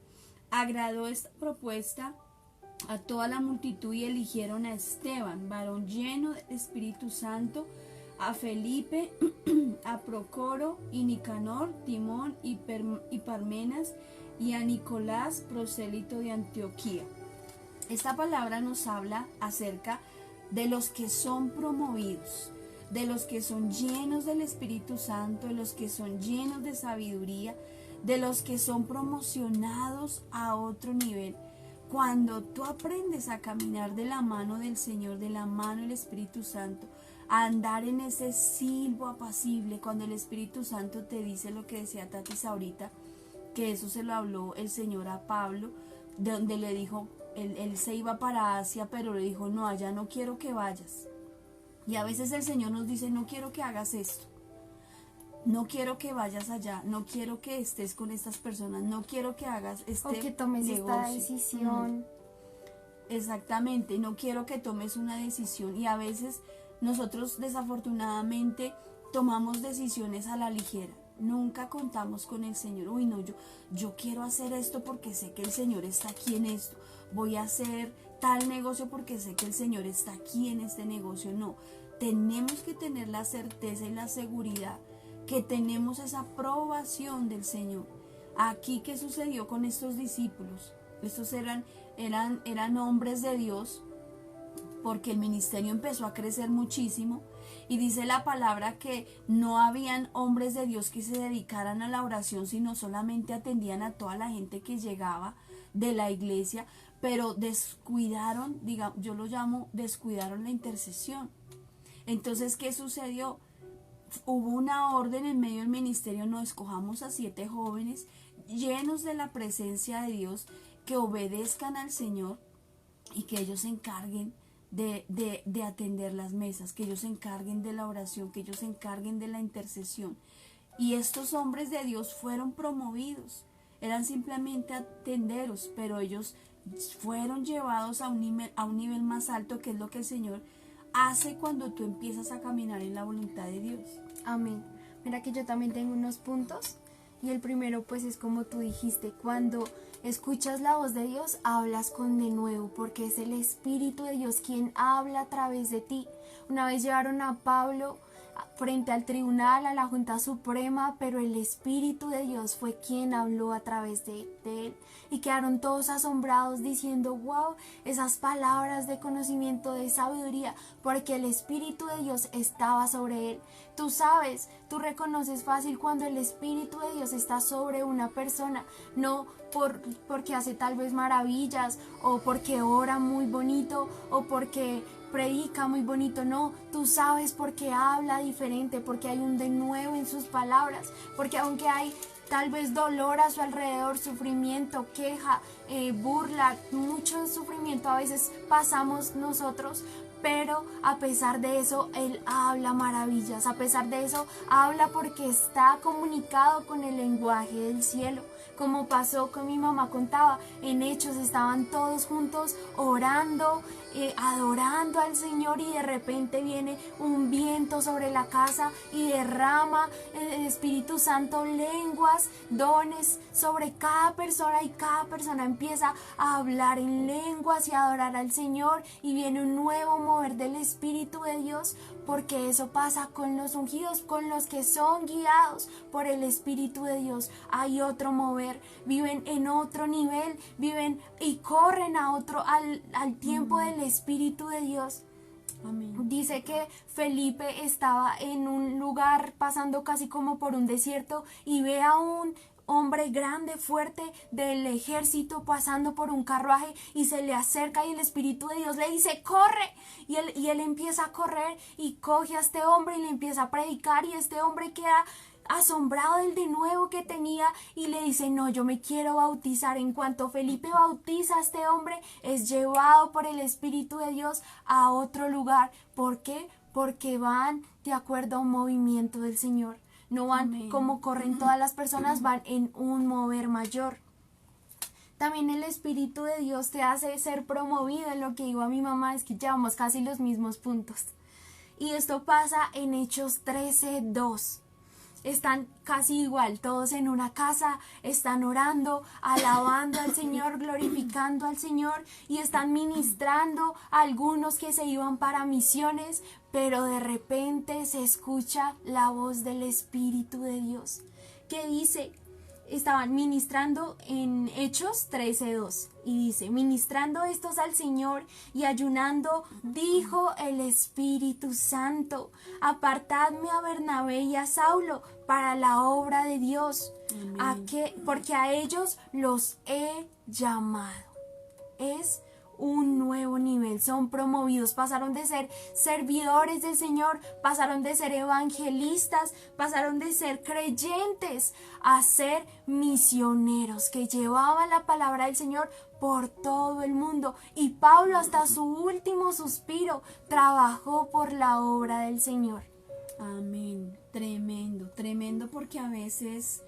Agradó esta propuesta a toda la multitud y eligieron a Esteban, varón lleno del Espíritu Santo, a Felipe, a Procoro y Nicanor, Timón y Parmenas, y a Nicolás, prosélito de Antioquía. Esta palabra nos habla acerca de los que son promovidos, de los que son llenos del Espíritu Santo, de los que son llenos de sabiduría, de los que son promocionados a otro nivel. Cuando tú aprendes a caminar de la mano del Señor, de la mano del Espíritu Santo, a andar en ese silbo apacible, cuando el Espíritu Santo te dice lo que decía Tatis ahorita, que eso se lo habló el Señor a Pablo, de donde le dijo, él se iba para Asia, pero le dijo, no, allá no quiero que vayas. Y a veces el Señor nos dice, no quiero que hagas esto, no quiero que vayas allá, no quiero que estés con estas personas, no quiero que hagas este O que tomes negocio. esta decisión. Exactamente, no quiero que tomes una decisión. Y a veces nosotros desafortunadamente tomamos decisiones a la ligera. Nunca contamos con el Señor. Uy, no, yo quiero hacer esto porque sé que el Señor está aquí en esto. Voy a hacer tal negocio porque sé que el Señor está aquí en este negocio. No, tenemos que tener la certeza y la seguridad que tenemos esa aprobación del Señor. Aquí, ¿qué sucedió con estos discípulos? Estos eran hombres de Dios, porque el ministerio empezó a crecer muchísimo, y dice la palabra que no habían hombres de Dios que se dedicaran a la oración, sino solamente atendían a toda la gente que llegaba de la iglesia, pero descuidaron, yo lo llamo, descuidaron la intercesión. Entonces, ¿qué sucedió? Hubo una orden en medio del ministerio, no, escojamos a 7 jóvenes llenos de la presencia de Dios, que obedezcan al Señor y que ellos se encarguen de atender las mesas, que ellos se encarguen de la oración, que ellos se encarguen de la intercesión. Y estos hombres de Dios fueron promovidos, eran simplemente atenderos, pero ellos fueron llevados a un nivel más alto, que es lo que el Señor hace cuando tú empiezas a caminar en la voluntad de Dios. Amén. Mira que yo también tengo unos puntos, y el primero pues es como tú dijiste, cuando escuchas la voz de Dios, hablas con denuedo, porque es el Espíritu de Dios quien habla a través de ti. Una vez llevaron a Pablo frente al tribunal, a la Junta Suprema, pero el Espíritu de Dios fue quien habló a través de él, y quedaron todos asombrados diciendo, wow, esas palabras de conocimiento, de sabiduría, porque el Espíritu de Dios estaba sobre él. Tú sabes, tú reconoces fácil cuando el Espíritu de Dios está sobre una persona, no porque hace tal vez maravillas, o porque ora muy bonito, o porque predica muy bonito, no, tú sabes porque habla diferente, porque hay un denuedo en sus palabras, porque aunque hay tal vez dolor a su alrededor, sufrimiento, queja, burla, mucho sufrimiento a veces pasamos nosotros, pero a pesar de eso, Él habla maravillas, a pesar de eso, habla porque está comunicado con el lenguaje del cielo. Como pasó con mi mamá contaba, en Hechos estaban todos juntos orando, adorando al Señor, y de repente viene un viento sobre la casa y derrama el Espíritu Santo lenguas, dones sobre cada persona, y cada persona empieza a hablar en lenguas y a adorar al Señor, y viene un nuevo mover del Espíritu de Dios, porque eso pasa con los ungidos, con los que son guiados por el Espíritu de Dios. Hay otro mover, viven en otro nivel, viven y corren a otro al tiempo del Espíritu de Dios. Amén. Dice que Felipe estaba en un lugar pasando casi como por un desierto, y ve a un hombre grande, fuerte del ejército pasando por un carruaje, y se le acerca, y el Espíritu de Dios le dice, corre, y él empieza a correr y coge a este hombre y le empieza a predicar, y este hombre queda asombrado del denuedo que tenía y le dice, no, yo me quiero bautizar. En cuanto Felipe bautiza a este hombre, es llevado por el Espíritu de Dios a otro lugar. ¿Por qué? Porque van de acuerdo a un movimiento del Señor. No van Amén. como corren todas las personas, van en un mover mayor. También el Espíritu de Dios te hace ser promovido. En lo que digo a mi mamá es que llevamos casi los mismos puntos. Y esto pasa en Hechos 13:2. Están casi igual, todos en una casa, están orando, alabando al Señor, glorificando al Señor, y están ministrando a algunos que se iban para misiones, pero de repente se escucha la voz del Espíritu de Dios, que dice, estaban ministrando en Hechos 13:2, y dice, ministrando estos al Señor y ayunando, dijo el Espíritu Santo, apartadme a Bernabé y a Saulo para la obra de Dios, porque a ellos los he llamado. Es un nuevo nivel, son promovidos, pasaron de ser servidores del Señor, pasaron de ser evangelistas, pasaron de ser creyentes a ser misioneros que llevaban la palabra del Señor por todo el mundo. Y Pablo hasta su último suspiro trabajó por la obra del Señor. Amén. Tremendo, tremendo, porque a veces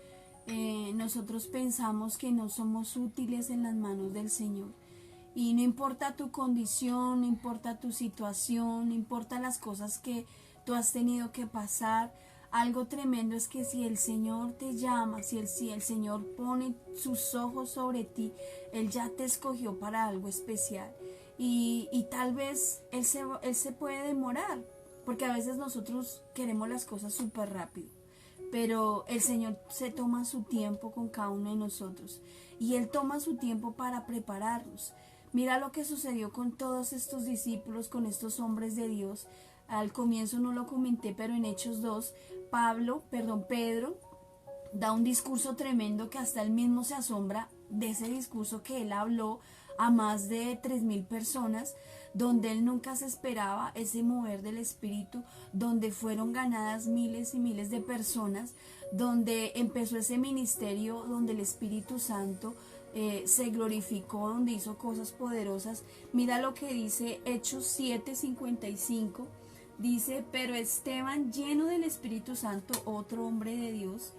nosotros pensamos que no somos útiles en las manos del Señor. Y no importa tu condición, no importa tu situación, no importa las cosas que tú has tenido que pasar, algo tremendo es que si el Señor te llama, si el Señor pone sus ojos sobre ti, Él ya te escogió para algo especial. Y tal vez Él se puede demorar, porque a veces nosotros queremos las cosas súper rápido, pero el Señor se toma su tiempo con cada uno de nosotros, y Él toma su tiempo para prepararnos. Mira lo que sucedió con todos estos discípulos, con estos hombres de Dios. Al comienzo no lo comenté, pero en Hechos 2, Pedro da un discurso tremendo que hasta él mismo se asombra de ese discurso que él habló a más de 3,000 personas, donde él nunca se esperaba ese mover del Espíritu, donde fueron ganadas miles y miles de personas, donde empezó ese ministerio, donde el Espíritu Santo se glorificó, donde hizo cosas poderosas. Mira lo que dice Hechos 7:55. Dice, pero Esteban, lleno del Espíritu Santo, otro hombre de Dios,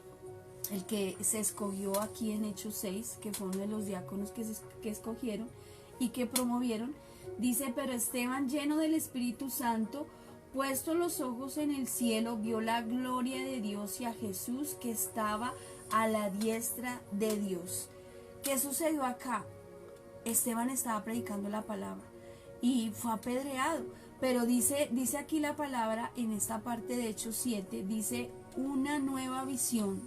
el que se escogió aquí en Hechos 6, que fue uno de los diáconos que escogieron y que promovieron, dice, pero Esteban, lleno del Espíritu Santo, puesto los ojos en el cielo, vio la gloria de Dios y a Jesús que estaba a la diestra de Dios. ¿Qué sucedió acá? Esteban estaba predicando la palabra y fue apedreado, pero dice aquí la palabra en esta parte de Hechos 7, dice, una nueva visión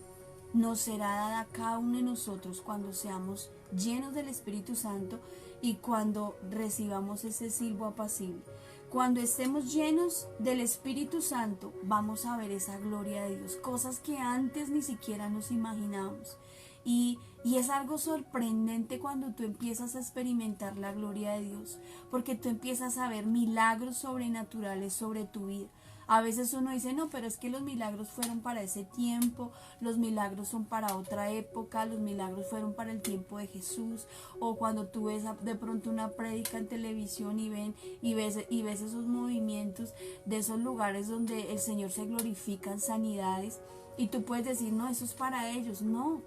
nos será dada a cada uno de nosotros cuando seamos llenos del Espíritu Santo y cuando recibamos ese silbo apacible. Cuando estemos llenos del Espíritu Santo, vamos a ver esa gloria de Dios, cosas que antes ni siquiera nos imaginábamos. Y es algo sorprendente cuando tú empiezas a experimentar la gloria de Dios, porque tú empiezas a ver milagros sobrenaturales sobre tu vida. A veces uno dice, no, pero es que los milagros fueron para ese tiempo, los milagros son para otra época, los milagros fueron para el tiempo de Jesús, o cuando tú ves de pronto una prédica en televisión y ves esos movimientos de esos lugares donde el Señor se glorifica en sanidades, y tú puedes decir, no, eso es para ellos. No,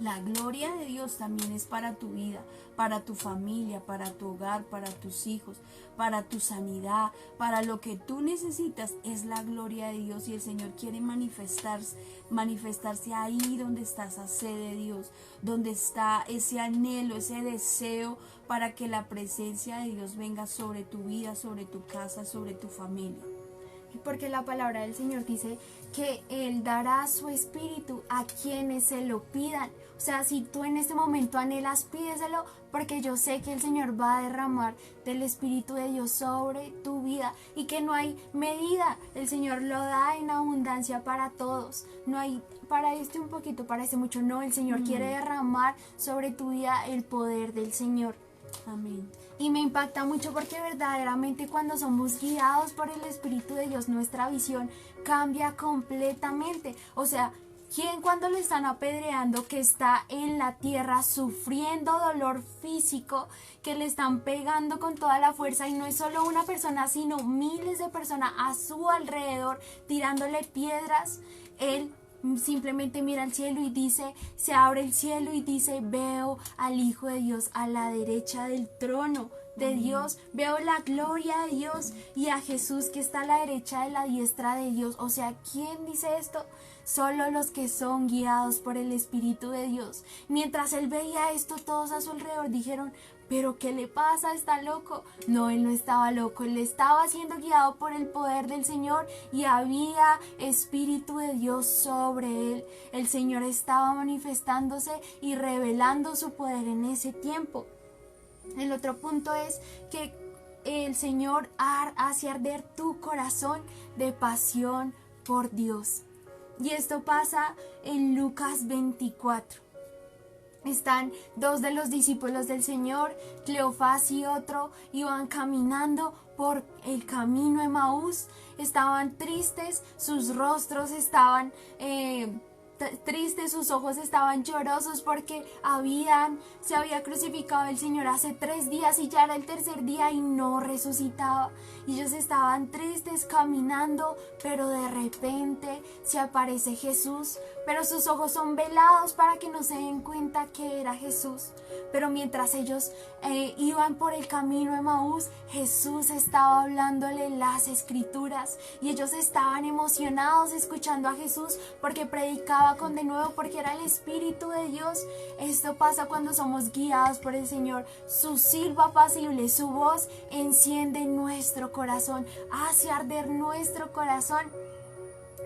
la gloria de Dios también es para tu vida, para tu familia, para tu hogar, para tus hijos, para tu sanidad, para lo que tú necesitas. Es la gloria de Dios y el Señor quiere manifestarse ahí donde está esa sed de Dios, donde está ese anhelo, ese deseo para que la presencia de Dios venga sobre tu vida, sobre tu casa, sobre tu familia. Porque la palabra del Señor dice que Él dará su espíritu a quienes se lo pidan. O sea, si tú en este momento anhelas, pídeselo, porque yo sé que el Señor va a derramar del Espíritu de Dios sobre tu vida y que no hay medida. El Señor lo da en abundancia para todos. No hay para este un poquito, para este mucho. No, el Señor quiere derramar sobre tu vida el poder del Señor. Amén. Y me impacta mucho porque verdaderamente cuando somos guiados por el Espíritu de Dios, nuestra visión cambia completamente. O sea, ¿quién cuando le están apedreando, que está en la tierra sufriendo dolor físico, que le están pegando con toda la fuerza, y no es solo una persona, sino miles de personas a su alrededor tirándole piedras? Él simplemente mira al cielo y dice, se abre el cielo y dice, veo al Hijo de Dios a la derecha del trono de Dios, veo la gloria de Dios y a Jesús que está a la derecha de la diestra de Dios. O sea, ¿quién dice esto? Solo los que son guiados por el Espíritu de Dios. Mientras él veía esto, todos a su alrededor dijeron, ¿pero qué le pasa? ¿Está loco? No, él no estaba loco, él estaba siendo guiado por el poder del Señor y había Espíritu de Dios sobre él. El Señor estaba manifestándose y revelando su poder en ese tiempo. El otro punto es que el Señor hace arder tu corazón de pasión por Dios. Y esto pasa en Lucas 24. Están dos de los discípulos del Señor, Cleofás y otro, iban caminando por el camino de Emaús. Estaban tristes, sus rostros estaban tristes, sus ojos estaban llorosos porque se había crucificado el Señor hace 3 días y ya era el tercer día y no resucitaba. Y ellos estaban tristes caminando, pero de repente se aparece Jesús, pero sus ojos son velados para que no se den cuenta que era Jesús. Pero mientras ellos iban por el camino de Emaús, Jesús estaba hablándole las escrituras y ellos estaban emocionados escuchando a Jesús porque predicaba con denuedo, porque era el Espíritu de Dios. Esto pasa cuando somos guiados por el Señor. Su silbo apacible, su voz enciende nuestro corazón, hace arder nuestro corazón.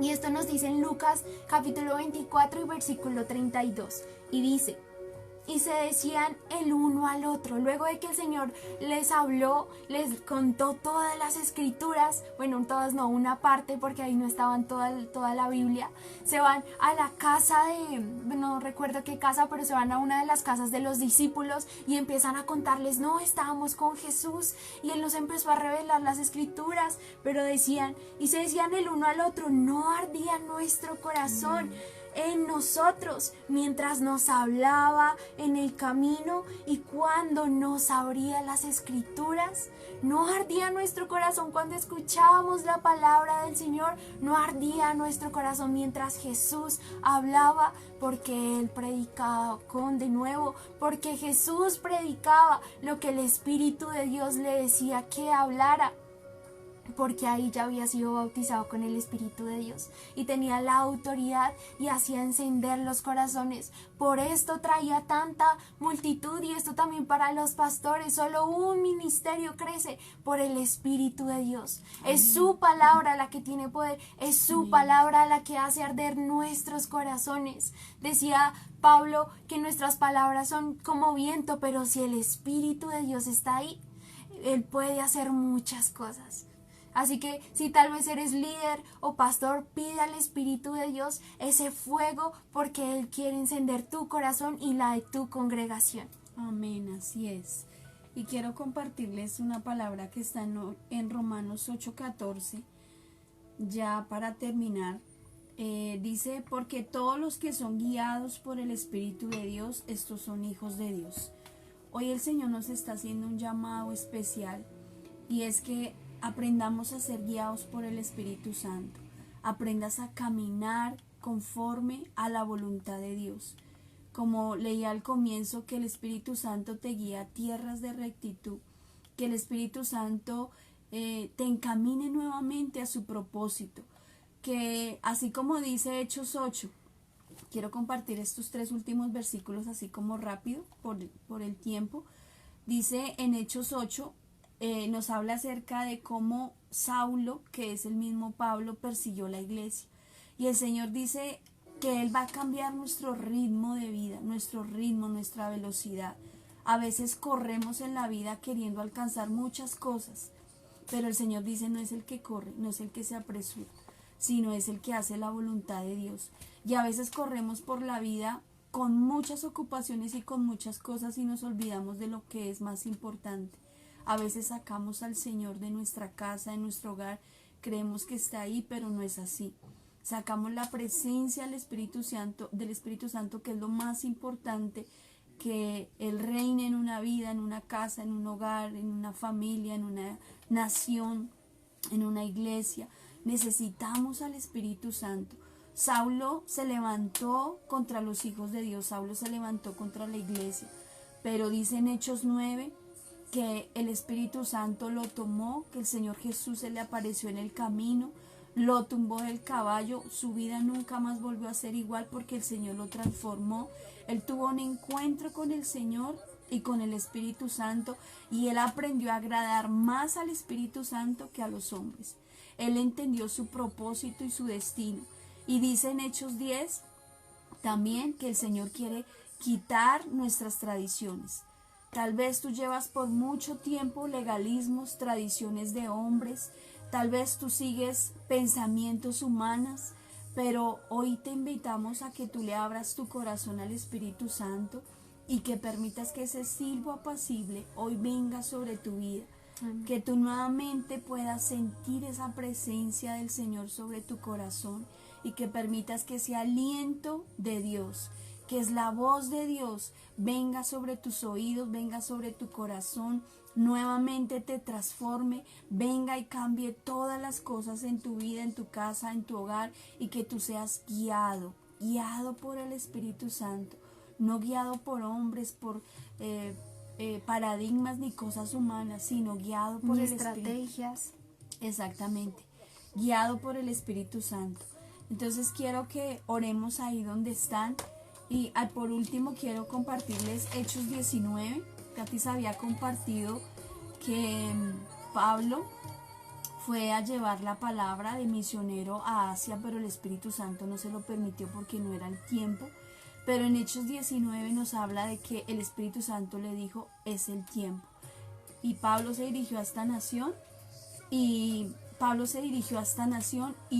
Y esto nos dice en Lucas capítulo 24 y versículo 32. Y dice: y se decían el uno al otro, luego de que el Señor les habló, les contó todas las escrituras, bueno, todas no, una parte, porque ahí no estaban toda la Biblia. Se van a la casa no recuerdo qué casa, pero se van a una de las casas de los discípulos y empiezan a contarles, no, estábamos con Jesús y Él nos empezó a revelar las escrituras, pero se decían el uno al otro, no ardía nuestro corazón en nosotros mientras nos hablaba en el camino y cuando nos abría las escrituras. No ardía nuestro corazón cuando escuchábamos la palabra del Señor, no ardía nuestro corazón mientras Jesús hablaba, porque Él predicaba con de nuevo, porque Jesús predicaba lo que el Espíritu de Dios le decía que hablara, porque ahí ya había sido bautizado con el Espíritu de Dios y tenía la autoridad y hacía encender los corazones. Por esto traía tanta multitud, y esto también para los pastores. Solo un ministerio crece por el Espíritu de Dios. Es su palabra la que tiene poder, es su palabra la que hace arder nuestros corazones. Decía Pablo que nuestras palabras son como viento, pero si el Espíritu de Dios está ahí, Él puede hacer muchas cosas. Así que si tal vez eres líder o pastor, pide al Espíritu de Dios ese fuego, porque Él quiere encender tu corazón y la de tu congregación. Amén, así es. Y quiero compartirles una palabra que está en Romanos 8:14, ya para terminar. Dice, porque todos los que son guiados por el Espíritu de Dios, estos son hijos de Dios. Hoy el Señor nos está haciendo un llamado especial, y es que aprendamos a ser guiados por el Espíritu Santo. Aprendas a caminar conforme a la voluntad de Dios. Como leía al comienzo, que el Espíritu Santo te guía a tierras de rectitud. Que el Espíritu Santo te encamine nuevamente a su propósito. Que así como dice Hechos 8, quiero compartir estos 3 últimos versículos así como rápido por el tiempo. Dice en Hechos 8, nos habla acerca de cómo Saulo, que es el mismo Pablo, persiguió la iglesia. Y el Señor dice que Él va a cambiar nuestro ritmo de vida, nuestro ritmo, nuestra velocidad. A veces corremos en la vida queriendo alcanzar muchas cosas, pero el Señor dice, no es el que corre, no es el que se apresura, sino es el que hace la voluntad de Dios. Y a veces corremos por la vida con muchas ocupaciones y con muchas cosas, y nos olvidamos de lo que es más importante. A veces sacamos al Señor de nuestra casa, de nuestro hogar, creemos que está ahí, pero no es así. Sacamos la presencia del Espíritu Santo, que es lo más importante, que Él reine en una vida, en una casa, en un hogar, en una familia, en una nación, en una iglesia. Necesitamos al Espíritu Santo. Saulo se levantó contra los hijos de Dios, Saulo se levantó contra la iglesia, pero dice en Hechos 9, que el Espíritu Santo lo tomó, que el Señor Jesús se le apareció en el camino, lo tumbó del caballo, su vida nunca más volvió a ser igual porque el Señor lo transformó. Él tuvo un encuentro con el Señor y con el Espíritu Santo, y él aprendió a agradar más al Espíritu Santo que a los hombres. Él entendió su propósito y su destino. Y dice en Hechos 10 también que el Señor quiere quitar nuestras tradiciones. Tal vez tú llevas por mucho tiempo legalismos, tradiciones de hombres, tal vez tú sigues pensamientos humanos, pero hoy te invitamos a que tú le abras tu corazón al Espíritu Santo y que permitas que ese silbo apacible hoy venga sobre tu vida. Amén. Que tú nuevamente puedas sentir esa presencia del Señor sobre tu corazón y que permitas que ese aliento de Dios, que es la voz de Dios, venga sobre tus oídos, venga sobre tu corazón, nuevamente te transforme, venga y cambie todas las cosas en tu vida, en tu casa, en tu hogar, y que tú seas guiado por el Espíritu Santo, no guiado por hombres, por paradigmas ni cosas humanas, sino guiado por el estrategias. Exactamente, guiado por el Espíritu Santo. Entonces quiero que oremos ahí donde están. Y por último quiero compartirles Hechos 19. Katy se había compartido que Pablo fue a llevar la palabra de misionero a Asia, pero el Espíritu Santo no se lo permitió porque no era el tiempo. Pero en Hechos 19 nos habla de que el Espíritu Santo le dijo, es el tiempo. Y Pablo se dirigió a esta nación y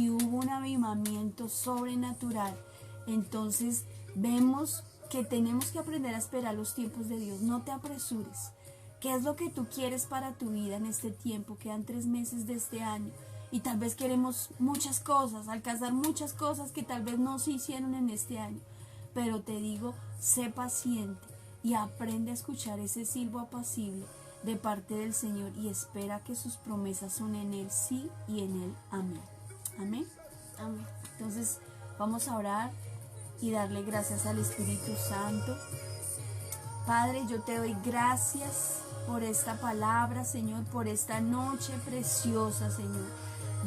hubo un avivamiento sobrenatural. Entonces vemos que tenemos que aprender a esperar los tiempos de Dios. No te apresures. ¿Qué es lo que tú quieres para tu vida en este tiempo? Quedan 3 meses de este año. y tal vez queremos muchas cosas, alcanzar muchas cosas que tal vez no se hicieron en este año. Pero te digo, sé paciente y aprende a escuchar ese silbo apacible de parte del Señor y espera que sus promesas son en Él sí y en Él amén. Amén. Amén. Entonces vamos a orar y darle gracias al Espíritu Santo. Padre, yo te doy gracias por esta palabra, Señor, por esta noche preciosa, Señor.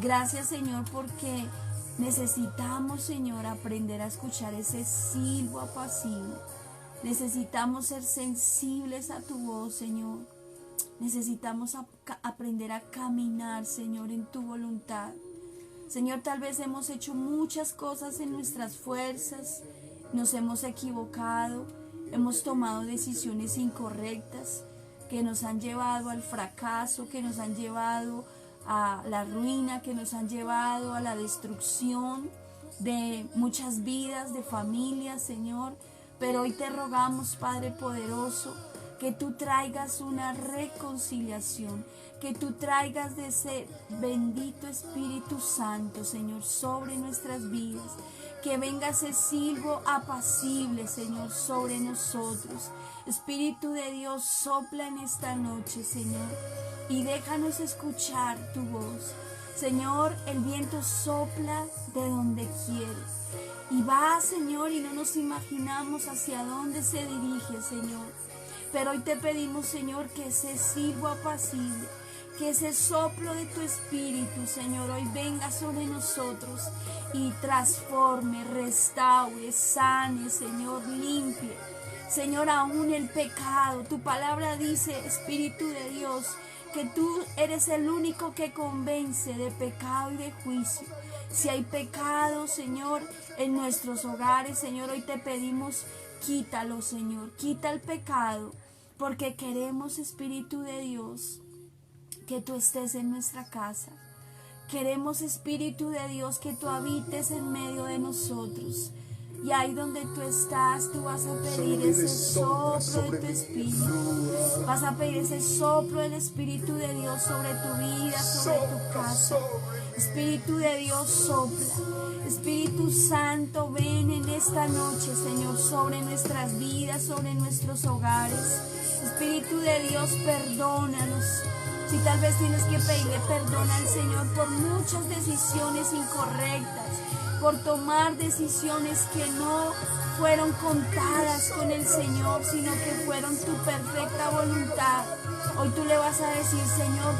Gracias, Señor, porque necesitamos, Señor, aprender a escuchar ese silbo apacible. Necesitamos ser sensibles a tu voz, Señor. Necesitamos aprender a caminar, Señor, en tu voluntad. Señor, tal vez hemos hecho muchas cosas en nuestras fuerzas, nos hemos equivocado, hemos tomado decisiones incorrectas que nos han llevado al fracaso, que nos han llevado a la ruina, que nos han llevado a la destrucción de muchas vidas, de familias, Señor. Pero hoy te rogamos, Padre poderoso, que tú traigas una reconciliación, que tú traigas de ese bendito Espíritu Santo, Señor, sobre nuestras vidas, que venga ese silbo apacible, Señor, sobre nosotros. Espíritu de Dios, sopla en esta noche, Señor, y déjanos escuchar tu voz. Señor, el viento sopla de donde quiere y va, Señor, y no nos imaginamos hacia dónde se dirige, Señor. Pero hoy te pedimos, Señor, que ese silbo apacible, que ese soplo de tu Espíritu, Señor, hoy venga sobre nosotros y transforme, restaure, sane, Señor, limpie. Señor, aún el pecado, tu palabra dice, Espíritu de Dios, que tú eres el único que convence de pecado y de juicio. Si hay pecado, Señor, en nuestros hogares, Señor, hoy te pedimos, quítalo, Señor, quita el pecado, porque queremos, Espíritu de Dios, que tú estés en nuestra casa. Queremos, Espíritu de Dios, que tú habites en medio de nosotros. Y ahí donde tú estás, tú vas a pedir ese soplo de tu Espíritu. Vas a pedir ese soplo del Espíritu de Dios sobre tu vida, sobre tu casa. Espíritu de Dios, sopla. Espíritu Santo, ven en esta noche, Señor, sobre nuestras vidas, sobre nuestros hogares. Espíritu de Dios, perdónanos. Si tal vez tienes que pedirle perdón al Señor por muchas decisiones incorrectas, por tomar decisiones que no fueron contadas con el Señor, sino que fueron tu perfecta voluntad. Hoy tú le vas a decir, Señor,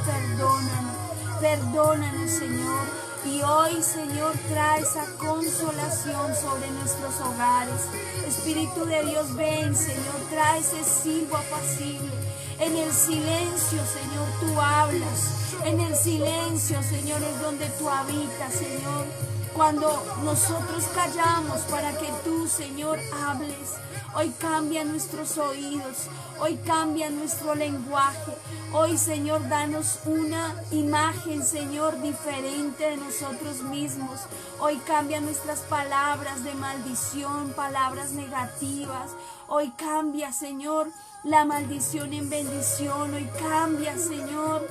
perdónanos, Señor. Y hoy, Señor, trae esa consolación sobre nuestros hogares. Espíritu de Dios, ven, Señor, trae ese silbo apacible. En el silencio, Señor, tú hablas. En el silencio, Señor, es donde tú habitas, Señor. Cuando nosotros callamos para que tú, Señor, hables, hoy cambia nuestros oídos, hoy cambia nuestro lenguaje. Hoy, Señor, danos una imagen, Señor, diferente de nosotros mismos. Hoy cambia nuestras palabras de maldición, palabras negativas. Hoy cambia, Señor, la maldición en bendición. Hoy cambia, Señor,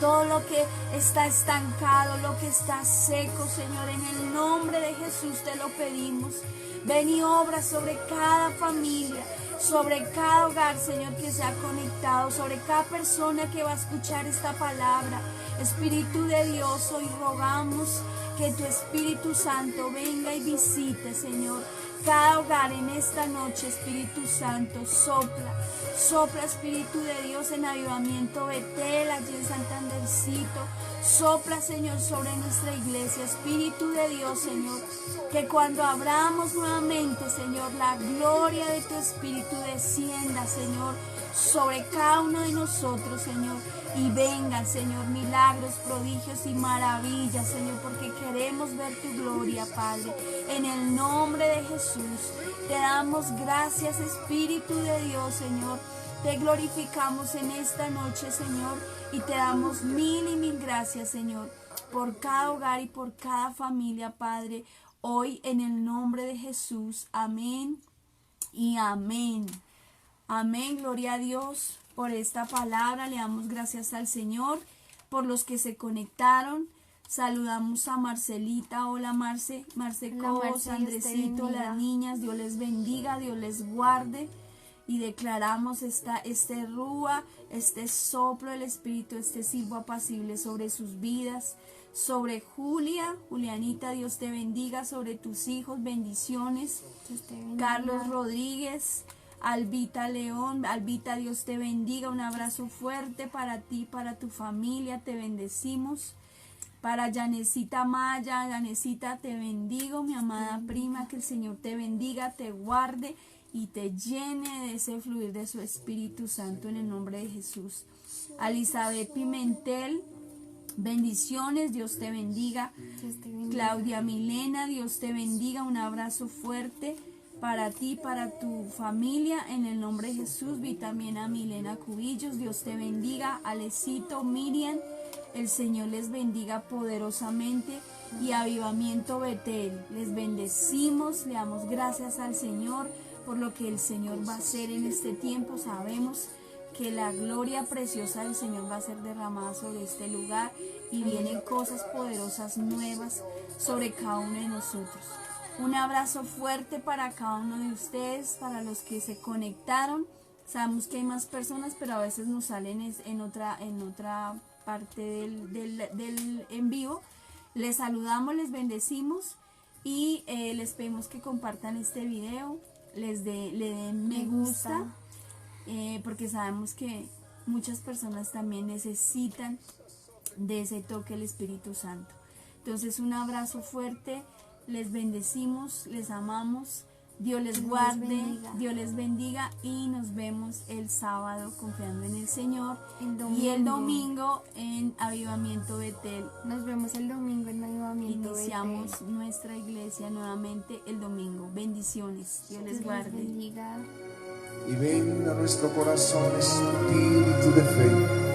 todo lo que está estancado, lo que está seco, Señor, en el nombre de Jesús te lo pedimos. Ven y obra sobre cada familia, sobre cada hogar, Señor, que se ha conectado, sobre cada persona que va a escuchar esta palabra. Espíritu de Dios, hoy rogamos que tu Espíritu Santo venga y visite, Señor, cada hogar en esta noche. Espíritu Santo, sopla, Espíritu de Dios, en Avivamiento Betel, allí en Santandercito. Sopla, Señor, sobre nuestra iglesia. Espíritu de Dios, Señor, que cuando abramos nuevamente, Señor, la gloria de tu Espíritu descienda, Señor, sobre cada uno de nosotros, Señor, y vengan, Señor, milagros, prodigios y maravillas, Señor, porque queremos ver tu gloria, Padre. En el nombre de Jesús, te damos gracias, Espíritu de Dios, Señor. Te glorificamos en esta noche, Señor, y te damos mil y mil gracias, Señor, por cada hogar y por cada familia, Padre, hoy en el nombre de Jesús. Amén y amén. Amén, gloria a Dios por esta palabra. Le damos gracias al Señor por los que se conectaron. Saludamos a Marcelita, hola Marce, Hola, Cos, Marce, Dios te Andresito, bendiga. las niñas, Dios les bendiga, Dios les guarde. Y declaramos este rúa, este soplo del Espíritu, este silbo apacible sobre sus vidas, sobre Julianita, Dios te bendiga, sobre tus hijos, bendiciones. Dios te bendiga. Carlos Rodríguez, Albita León, Albita, Dios te bendiga, un abrazo fuerte para ti, para tu familia, te bendecimos. Para Yanecita Maya, Yanecita, te bendigo, mi amada prima, que el Señor te bendiga, te guarde y te llene de ese fluir de su Espíritu Santo en el nombre de Jesús. A Elizabeth Pimentel, bendiciones, Dios te bendiga. Dios te bendiga. Claudia Milena, Dios te bendiga, un abrazo fuerte para ti, para tu familia, en el nombre de Jesús. Vi también a Milena Cubillos, Dios te bendiga. Alecito, Miriam, el Señor les bendiga poderosamente. Y Avivamiento Betel, les bendecimos, le damos gracias al Señor por lo que el Señor va a hacer en este tiempo. Sabemos que la gloria preciosa del Señor va a ser derramada sobre este lugar y vienen cosas poderosas nuevas sobre cada uno de nosotros. Un abrazo fuerte para cada uno de ustedes, para los que se conectaron. Sabemos que hay más personas, pero a veces nos salen en otra parte del en vivo. Les saludamos, les bendecimos y les pedimos que compartan este video, le den me gusta, porque sabemos que muchas personas también necesitan de ese toque del Espíritu Santo. Entonces, un abrazo fuerte, les bendecimos, les amamos, Dios les guarde, Dios les bendiga y nos vemos el sábado confiando en el Señor y el domingo en Avivamiento Betel. Nos vemos el domingo en Avivamiento Iniciamos Betel. nuestra iglesia nuevamente el domingo. Bendiciones, Dios les Dios guarde. les bendiga. Y venga a nuestro corazón espíritu de fe.